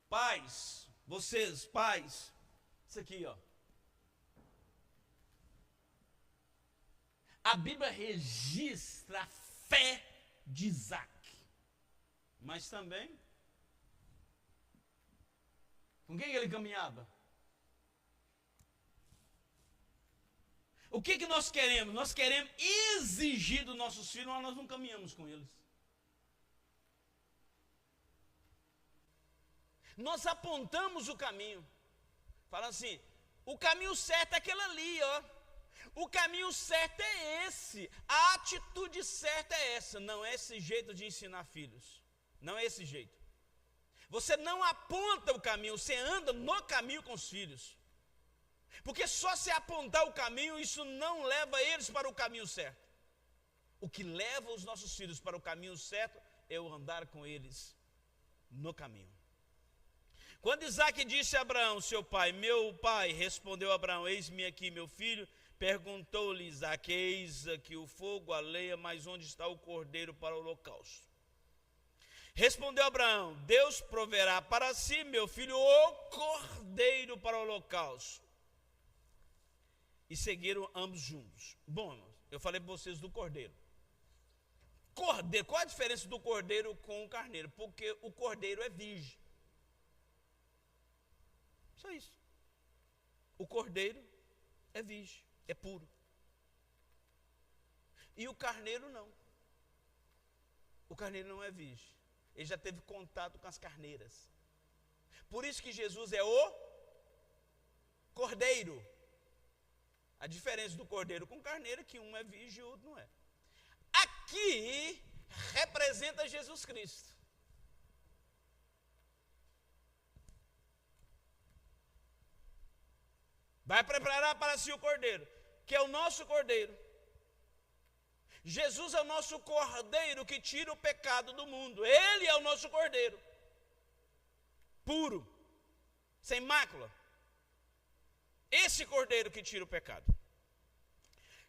Pais, vocês, pais, isso aqui, ó. A Bíblia registra a fé de Isaac. Mas também, com quem ele caminhava? O que nós queremos? Nós queremos exigir dos nossos filhos, mas nós não caminhamos com eles. Nós apontamos o caminho. Falando assim, o caminho certo é aquele ali, ó. O caminho certo é esse. A atitude certa é essa. Não é esse jeito de ensinar filhos. Não é esse jeito. Você não aponta o caminho, você anda no caminho com os filhos. Porque só se apontar o caminho, isso não leva eles para o caminho certo. O que leva os nossos filhos para o caminho certo é o andar com eles no caminho. Quando Isaque disse a Abraão, seu pai, meu pai, respondeu Abraão, eis-me aqui, meu filho. Perguntou-lhe Isaque, eis aqui o fogo, a lenha, mas onde está o cordeiro para o holocausto? Respondeu Abraão, Deus proverá para si, meu filho, o cordeiro para o holocausto. E seguiram ambos juntos. Bom, irmãos, eu falei para vocês do cordeiro. Cordeiro, qual a diferença do cordeiro com o carneiro? Porque o cordeiro é virgem. Só isso. O cordeiro é virgem, é puro. E o carneiro não. O carneiro não é virgem. Ele já teve contato com as carneiras. Por isso que Jesus é o cordeiro. A diferença do cordeiro com o carneiro é que um é virgem e o outro não é. Aqui representa Jesus Cristo. Vai preparar para si o cordeiro, que é o nosso cordeiro. Jesus é o nosso cordeiro que tira o pecado do mundo. Ele é o nosso cordeiro. Puro, sem mácula. Esse cordeiro que tira o pecado.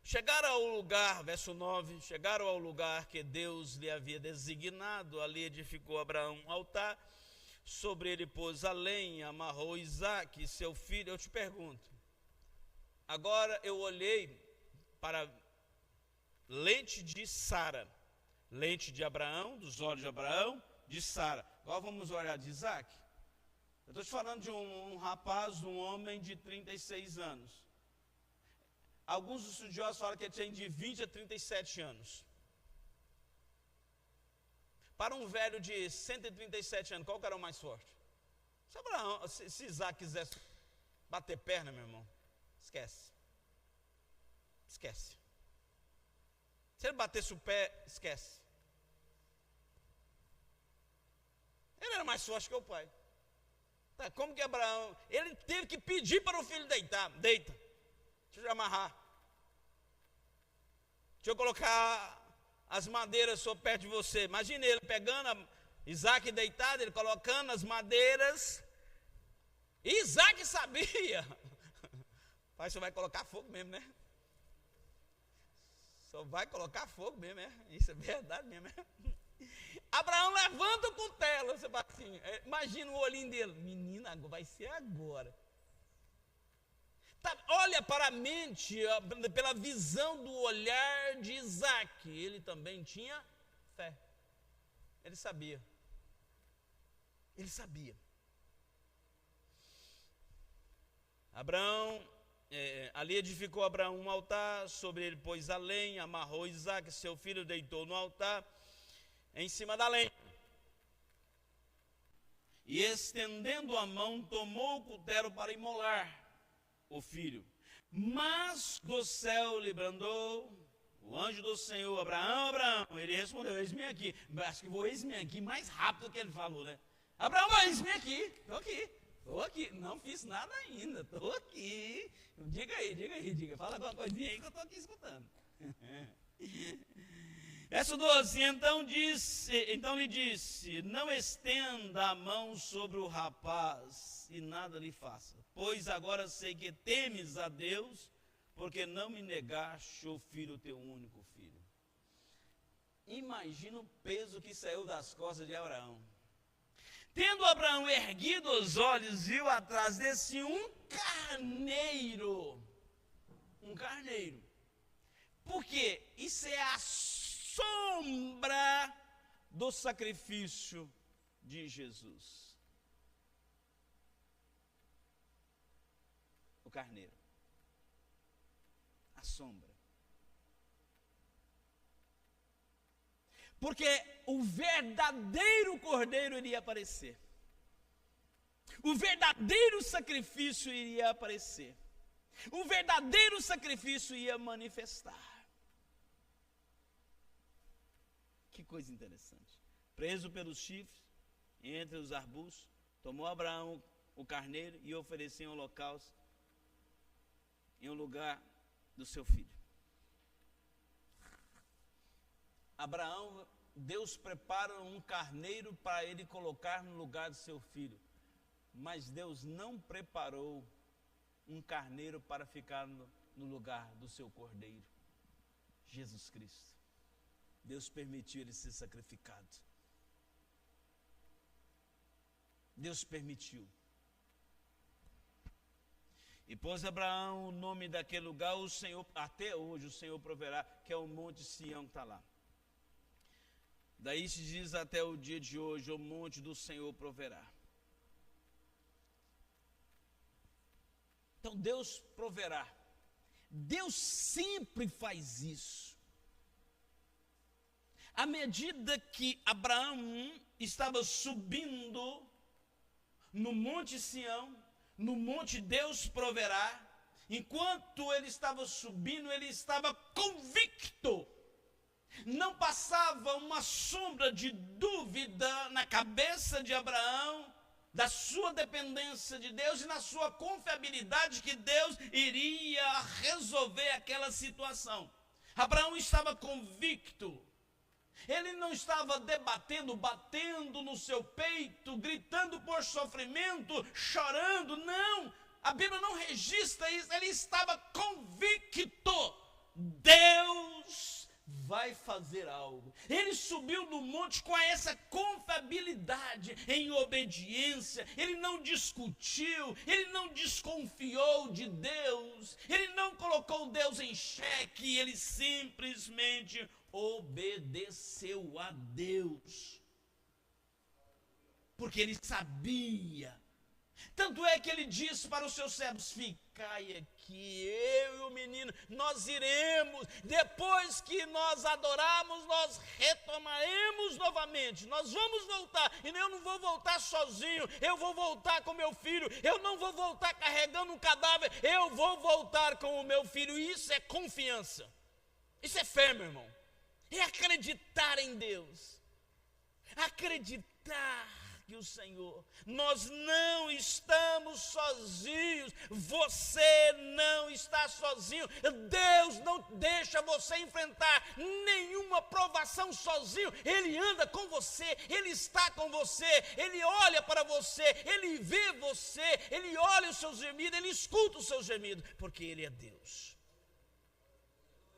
Chegaram ao lugar, verso 9, chegaram ao lugar que Deus lhe havia designado, ali edificou Abraão um altar, sobre ele pôs a lenha, amarrou Isaque, seu filho. Eu te pergunto, agora eu olhei para lente de Sara, lente de Abraão, dos olhos de Abraão, de Sara. Agora vamos olhar de Isaque. Eu estou te falando de um rapaz, um homem de 36 anos. Alguns estudiosos falam que ele tinha de 20 a 37 anos. Para um velho de 137 anos, qual que era o mais forte? Se Abraão, se Isaque quisesse bater perna, meu irmão, esquece. Esquece. Se ele batesse o pé, esquece. Ele era mais forte que o pai. Tá, como que Abraão, ele teve que pedir para o filho deitar. Deita. Deixa eu amarrar. Deixa eu colocar as madeiras só perto de você. Imagina ele pegando Isaque deitado, ele colocando as madeiras. E Isaque sabia. Pai, você vai colocar fogo mesmo, né? Só vai colocar fogo mesmo, é? Isso é verdade mesmo, é? Abraão levanta o cutelo, você fala assim, imagina o olhinho dele, menina, vai ser agora. Tá, olha para a mente, pela visão do olhar de Isaque, ele também tinha fé. Ele sabia. Ele sabia. Abraão, ali edificou Abraão um altar, sobre ele pôs a lenha, amarrou Isaque, seu filho, deitou no altar, em cima da lenha. E estendendo a mão, tomou o cutelo para imolar o filho. Mas do céu lhe brandou o anjo do Senhor, Abraão, Abraão. Ele respondeu, eis-me aqui. Acho que vou eis-me aqui mais rápido que ele falou, né? Abraão, eis-me aqui, estou aqui. Não fiz nada ainda, estou aqui. Diga aí, fala alguma coisinha aí que eu estou aqui escutando. Verso 12, então lhe disse, não estenda a mão sobre o rapaz e nada lhe faça, pois agora sei que temes a Deus, porque não me negaste o filho, teu único filho. Imagina o peso que saiu das costas de Abraão. Tendo Abraão erguido os olhos, viu atrás desse um carneiro. Porque isso é a sombra do sacrifício de Jesus. O carneiro. a sombra. Porque o verdadeiro cordeiro iria aparecer. O verdadeiro sacrifício iria aparecer. O verdadeiro sacrifício ia manifestar. Que coisa interessante. Preso pelos chifres, entre os arbustos, tomou Abraão o carneiro e ofereceu em holocausto em um lugar do seu filho. Abraão, Deus prepara um carneiro para ele colocar no lugar do seu filho. Mas Deus não preparou um carneiro para ficar no lugar do seu cordeiro, Jesus Cristo. Deus permitiu ele ser sacrificado. Deus permitiu. E pôs Abraão o nome daquele lugar, o Senhor, até hoje o Senhor proverá, que é o Monte Sião que está lá. Daí se diz até o dia de hoje, o monte do Senhor proverá. Então Deus proverá. Deus sempre faz isso. À medida que Abraão estava subindo no Monte Sião, no monte Deus proverá, enquanto ele estava subindo, ele estava convicto. Não passava uma sombra de dúvida na cabeça de Abraão, da sua dependência de Deus e na sua confiabilidade que Deus iria resolver aquela situação. Abraão estava convicto. Ele não estava debatendo, batendo no seu peito, gritando por sofrimento, chorando, não. A Bíblia não registra isso, ele estava convicto. Deus vai fazer algo. Ele subiu no monte com essa confiabilidade, em obediência. Ele não discutiu, ele não desconfiou de Deus, ele não colocou Deus em xeque, ele simplesmente obedeceu a Deus, porque ele sabia. Tanto é que ele disse para os seus servos: ficai aqui, eu e o menino, nós iremos, depois que nós adorarmos, nós retomaremos novamente, nós vamos voltar, e eu não vou voltar sozinho, eu vou voltar com meu filho, eu não vou voltar carregando um cadáver, eu vou voltar com o meu filho. Isso é confiança, isso é fé, meu irmão, é acreditar em Deus, acreditar que o Senhor, nós não estamos sozinhos, você não está sozinho, Deus não deixa você enfrentar nenhuma provação sozinho, Ele anda com você, Ele está com você, Ele olha para você, Ele vê você, Ele olha os seus gemidos, Ele escuta os seus gemidos, porque Ele é Deus,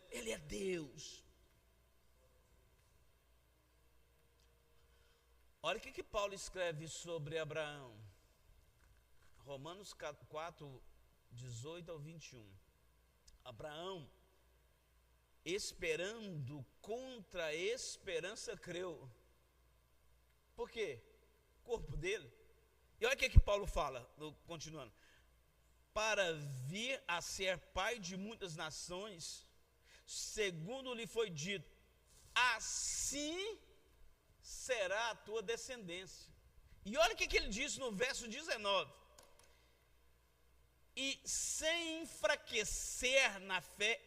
Ele é Deus. Olha o que Paulo escreve sobre Abraão. Romanos 4, 18 ao 21. Abraão, esperando contra a esperança, creu. Por quê? O corpo dele. E olha o que Paulo fala, continuando. Para vir a ser pai de muitas nações, segundo lhe foi dito, assim será a tua descendência. E olha o que ele diz no verso 19. E sem enfraquecer na fé,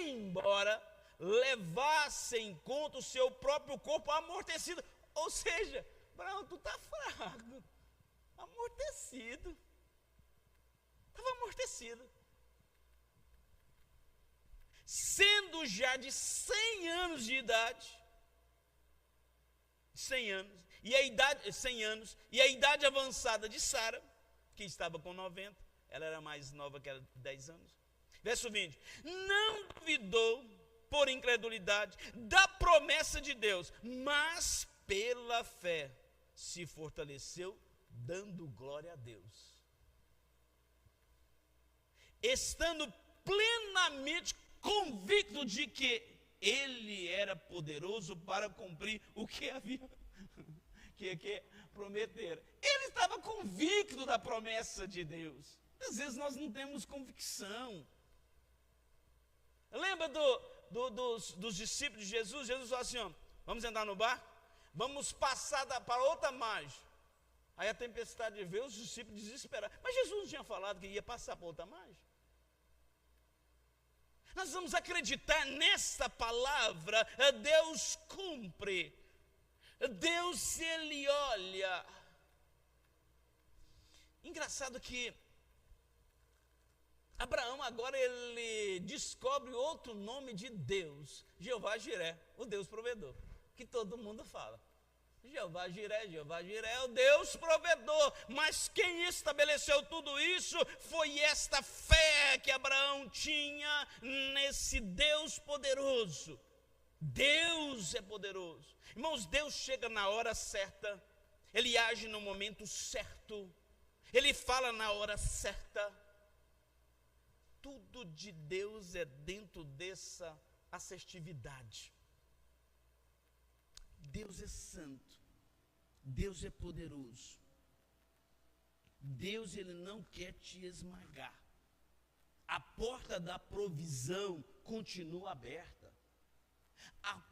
embora levasse em conta o seu próprio corpo amortecido. Ou seja, Abraão, tu está fraco, amortecido. Estava amortecido. Sendo já de 100 anos de idade, 100 anos, e a idade, 100 anos, e a idade avançada de Sara, que estava com 90, ela era mais nova que ela, 10 anos. Verso 20, não duvidou por incredulidade da promessa de Deus, mas pela fé se fortaleceu, dando glória a Deus, estando plenamente convicto de que Ele era poderoso para cumprir o que havia que prometer. Ele estava convicto da promessa de Deus. Às vezes nós não temos convicção. Lembra dos discípulos de Jesus? Jesus falou assim, ó, vamos entrar no barco, vamos passar para outra margem. Aí a tempestade veio, os discípulos desesperados. Mas Jesus não tinha falado que ia passar para outra margem? Nós vamos acreditar nesta palavra. Deus cumpre. Deus, Ele olha. Engraçado que Abraão agora ele descobre outro nome de Deus, Jeová Jiré, o Deus provedor, que todo mundo fala. Jeová Jiré é o Deus provedor, mas quem estabeleceu tudo isso foi esta fé que Abraão tinha nesse Deus poderoso. Deus é poderoso. Irmãos, Deus chega na hora certa, Ele age no momento certo, Ele fala na hora certa. Tudo de Deus é dentro dessa assertividade. Deus é santo, Deus é poderoso, Deus ele não quer te esmagar, a porta da provisão continua aberta,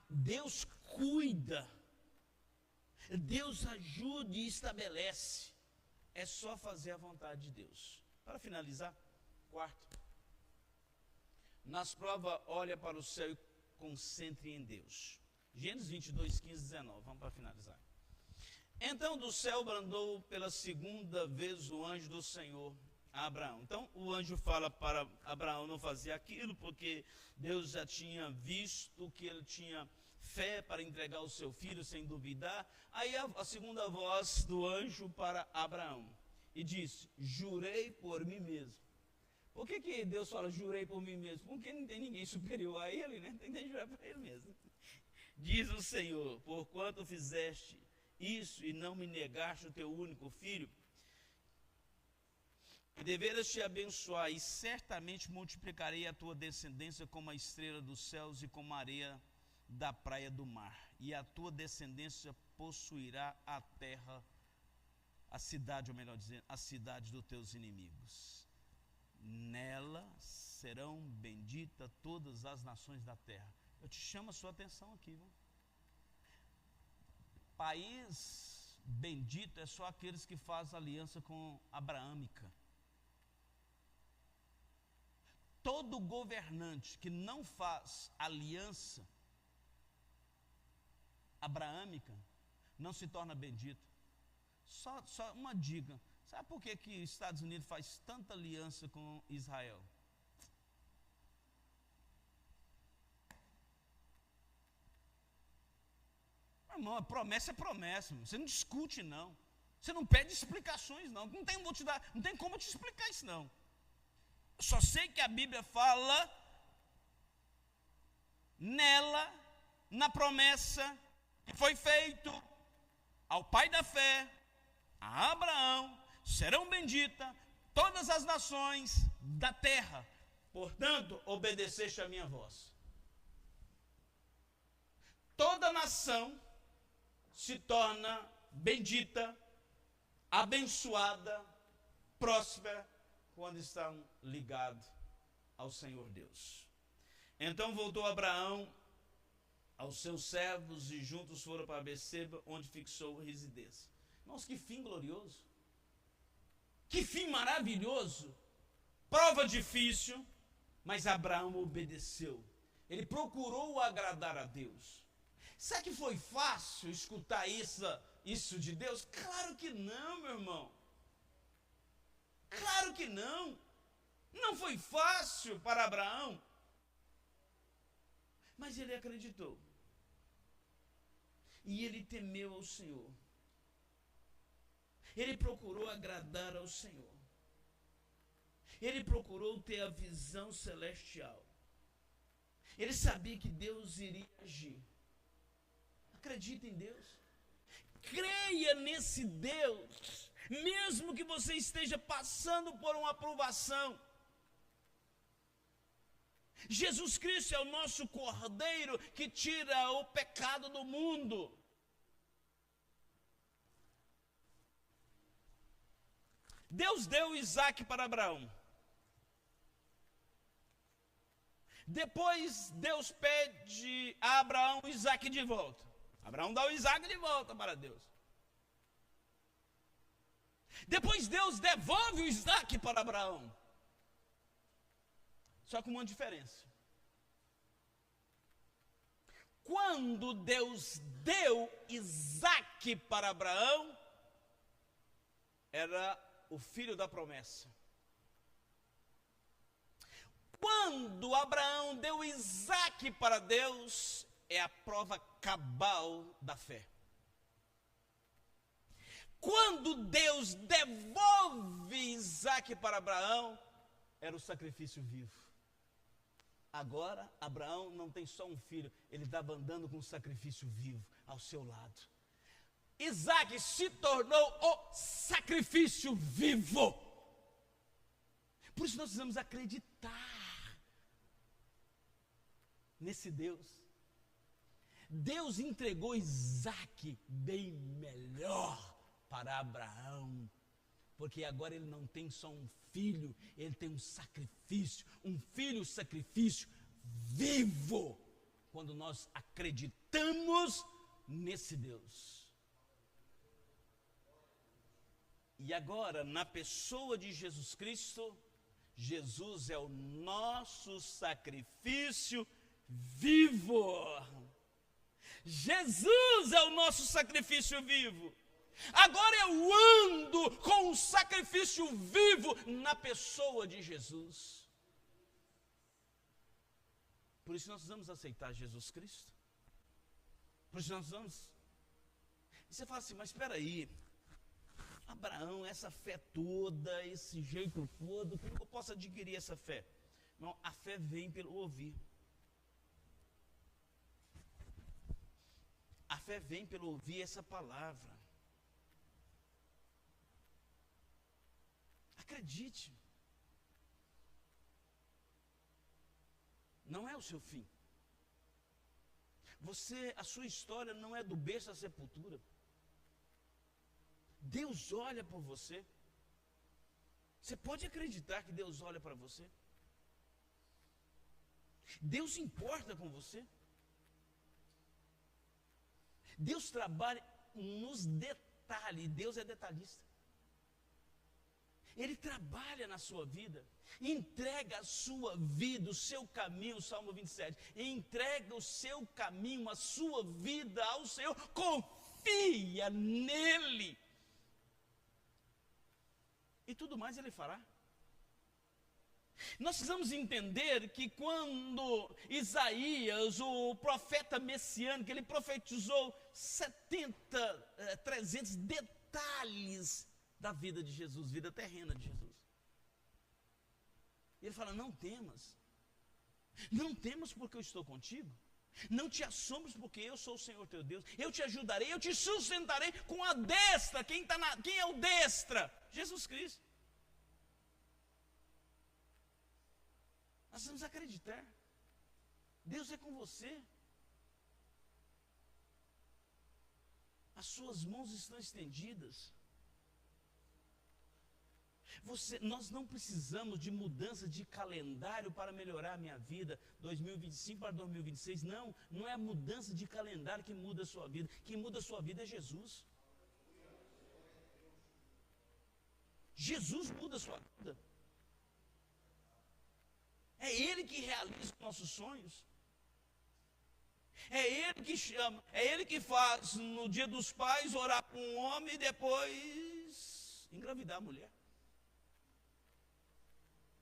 Deus cuida, Deus ajuda e estabelece, é só fazer a vontade de Deus. Para finalizar, quarto, nas provas olha para o céu e concentre em Deus. Gênesis 22, 15, 19, vamos para finalizar. Então do céu brandou pela segunda vez o anjo do Senhor a Abraão. Então o anjo fala para Abraão não fazer aquilo, porque Deus já tinha visto que ele tinha fé para entregar o seu filho sem duvidar. Aí a segunda voz do anjo para Abraão, e disse, jurei por mim mesmo. Por que Deus fala jurei por mim mesmo? Porque não tem ninguém superior a ele, né? Tem que jurar para ele mesmo. Diz o Senhor, porquanto fizeste isso e não me negaste o teu único filho, deveras te abençoar e certamente multiplicarei a tua descendência como a estrela dos céus e como a areia da praia do mar. E a tua descendência possuirá a terra, a cidade, ou melhor dizendo, a cidade dos teus inimigos. Nela serão benditas todas as nações da terra. Eu te chamo a sua atenção aqui, viu? País bendito é só aqueles que fazem aliança com abraâmica. Todo governante que não faz aliança abraâmica não se torna bendito. Só uma dica. Sabe por que os Estados Unidos faz tanta aliança com Israel? Irmão, promessa é promessa, você não discute não, você não pede explicações não, não tem como eu te explicar isso não. Eu só sei que a Bíblia fala nela, na promessa que foi feito ao pai da fé, a Abraão, serão benditas todas as nações da terra, portanto obedeceste a minha voz. Toda nação se torna bendita, abençoada, próspera, quando estão ligados ao Senhor Deus. Então voltou Abraão aos seus servos e juntos foram para Beceba, onde fixou residência. Irmãos, que fim glorioso, que fim maravilhoso, prova difícil, mas Abraão obedeceu, ele procurou agradar a Deus. Será que foi fácil escutar isso de Deus? Claro que não, meu irmão. Claro que não. Não foi fácil para Abraão. Mas ele acreditou. E ele temeu ao Senhor. Ele procurou agradar ao Senhor. Ele procurou ter a visão celestial. Ele sabia que Deus iria agir. Acredite em Deus, creia nesse Deus, mesmo que você esteja passando por uma provação. Jesus Cristo é o nosso Cordeiro que tira o pecado do mundo. Deus deu Isaac para Abraão. Depois Deus pede a Abraão Isaac de volta. Abraão dá o Isaac de volta para Deus. Depois Deus devolve o Isaac para Abraão. Só com uma diferença. Quando Deus deu Isaac para Abraão, era o filho da promessa. Quando Abraão deu Isaac para Deus, é a prova cabal da fé. Quando Deus devolve Isaac para Abraão, era o sacrifício vivo. Agora, Abraão não tem só um filho, ele estava andando com um sacrifício vivo ao seu lado. Isaac se tornou o sacrifício vivo. Por isso nós precisamos acreditar nesse Deus. Deus entregou Isaac bem melhor para Abraão, porque agora ele não tem só um filho, ele tem um sacrifício, um filho sacrifício vivo, quando nós acreditamos nesse Deus. E agora, na pessoa de Jesus Cristo, Jesus é o nosso sacrifício vivo. Jesus é o nosso sacrifício vivo. Agora eu ando com um sacrifício vivo na pessoa de Jesus. Por isso nós vamos aceitar Jesus Cristo. Por isso nós vamos. E você fala assim, mas espera aí, Abraão, essa fé toda, esse jeito todo, como eu posso adquirir essa fé? Não, a fé vem pelo ouvir. A fé vem pelo ouvir essa palavra. Acredite. Não é o seu fim. A sua história não é do berço à sepultura. Deus olha por você. Você pode acreditar que Deus olha para você? Deus se importa com você. Deus trabalha nos detalhes. Deus é detalhista. Ele trabalha na sua vida, entrega a sua vida, o seu caminho, Salmo 27, entrega o seu caminho, a sua vida ao Senhor, confia nele, e tudo mais ele fará. Nós precisamos entender que quando Isaías, o profeta messiânico, ele profetizou 300 detalhes da vida de Jesus, vida terrena de Jesus. Ele fala, não temas porque eu estou contigo, não te assombres porque eu sou o Senhor teu Deus, eu te ajudarei, eu te sustentarei com a destra. Quem é o destra? Jesus Cristo. Nós precisamos acreditar, Deus é com você, as suas mãos estão estendidas. Nós não precisamos de mudança de calendário para melhorar a minha vida, 2025 para 2026, não é a mudança de calendário que muda a sua vida, quem muda a sua vida é Jesus. Jesus muda a sua vida. É Ele que realiza os nossos sonhos. É Ele que chama, é Ele que faz no dia dos pais orar para um homem e depois engravidar a mulher.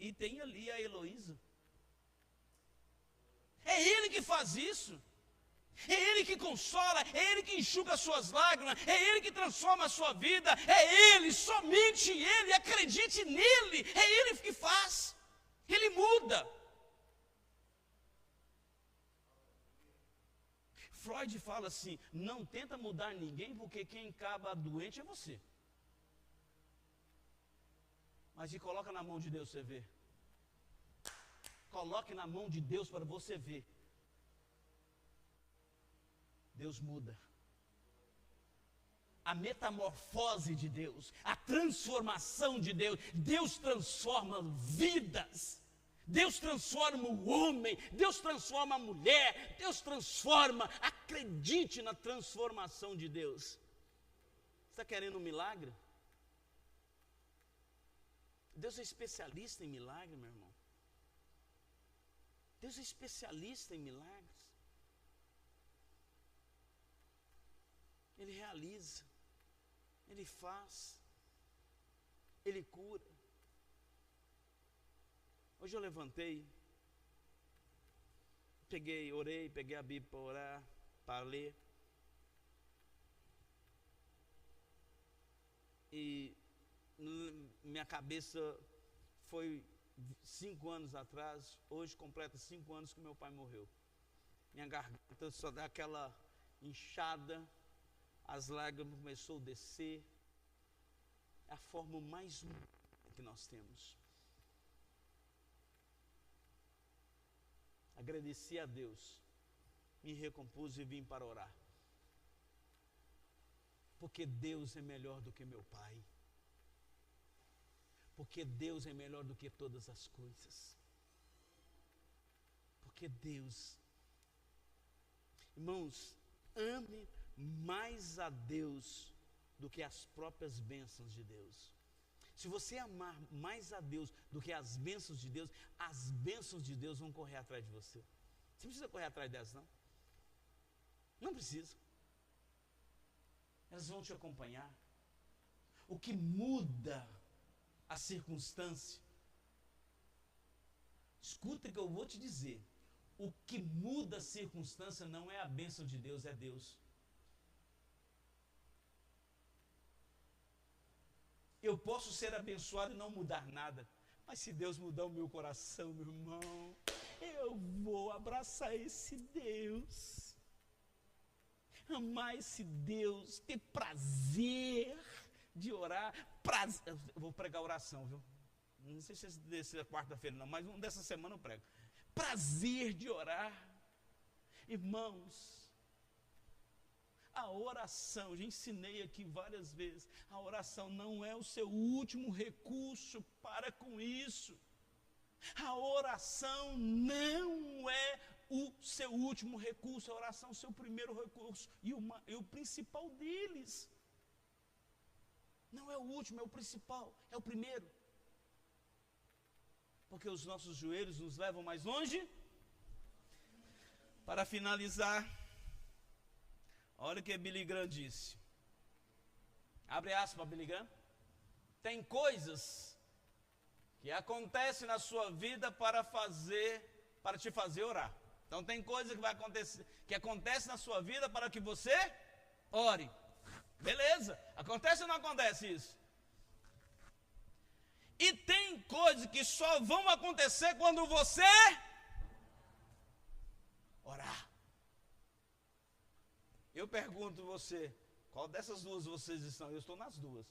E tem ali a Heloísa. É Ele que faz isso. É Ele que consola, é Ele que enxuga as suas lágrimas, é Ele que transforma a sua vida, é Ele, somente Ele, acredite nele, é Ele que faz, Ele muda. Freud fala assim, não tenta mudar ninguém, porque quem acaba doente é você. Mas se coloca na mão de Deus, você vê. Coloque na mão de Deus para você ver. Deus muda. A metamorfose de Deus, a transformação de Deus, Deus transforma vidas. Deus transforma o homem, Deus transforma a mulher, Deus transforma. Acredite na transformação de Deus. Você está querendo um milagre? Deus é especialista em milagre, meu irmão. Deus é especialista em milagres. Ele realiza, Ele faz, Ele cura. Hoje eu levantei, orei, peguei a Bíblia para orar, para ler. E minha cabeça foi 5 anos atrás, hoje completa 5 anos que meu pai morreu. Minha garganta só dá aquela inchada, as lágrimas começou a descer. É a forma mais humana que nós temos. Agradeci a Deus, me recompus e vim para orar. Porque Deus é melhor do que meu pai. Porque Deus é melhor do que todas as coisas. Porque Deus, irmãos, ame mais a Deus do que as próprias bênçãos de Deus. Se você amar mais a Deus do que as bênçãos de Deus, as bênçãos de Deus vão correr atrás de você. Você não precisa correr atrás delas, não. Não precisa. Elas vão te acompanhar. O que muda a circunstância, escuta que eu vou te dizer, o que muda a circunstância não é a bênção de Deus, é Deus. Eu posso ser abençoado e não mudar nada, mas se Deus mudar o meu coração, meu irmão, eu vou abraçar esse Deus, amar esse Deus, ter prazer de orar. Eu vou pregar oração, viu? Não sei se é quarta-feira não, mas dessa semana eu prego. Prazer de orar. Irmãos, a oração, já ensinei aqui várias vezes, a oração não é o seu último recurso, para com isso. A oração não é o seu último recurso, a oração é o seu primeiro recurso e o principal deles. Não é o último, é o principal, é o primeiro. Porque os nossos joelhos nos levam mais longe. Para finalizar, olha o que Billy Graham disse. Abre aspas, Billy Graham. Tem coisas que acontecem na sua vida para te fazer orar. Então tem coisas que acontece na sua vida para que você ore. Beleza, acontece ou não acontece isso? E tem coisas que só vão acontecer quando você orar. Eu pergunto você, qual dessas duas vocês estão? Eu estou nas duas.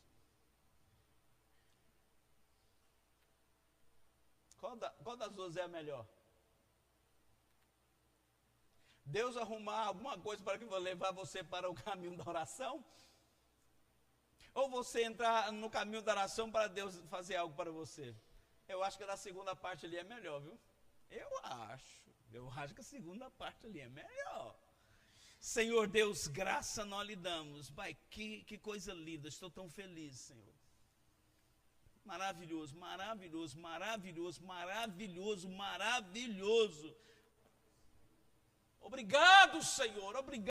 Qual das duas é a melhor? Deus arrumar alguma coisa para que vou levar você para o caminho da oração? Ou você entrar no caminho da oração para Deus fazer algo para você? Eu acho que a segunda parte ali é melhor, viu? Eu acho que a segunda parte ali é melhor. Senhor Deus, graça nós lhe damos. Pai, que coisa linda, estou tão feliz, Senhor. Maravilhoso, maravilhoso, maravilhoso, maravilhoso, maravilhoso. Obrigado, Senhor, obrigado.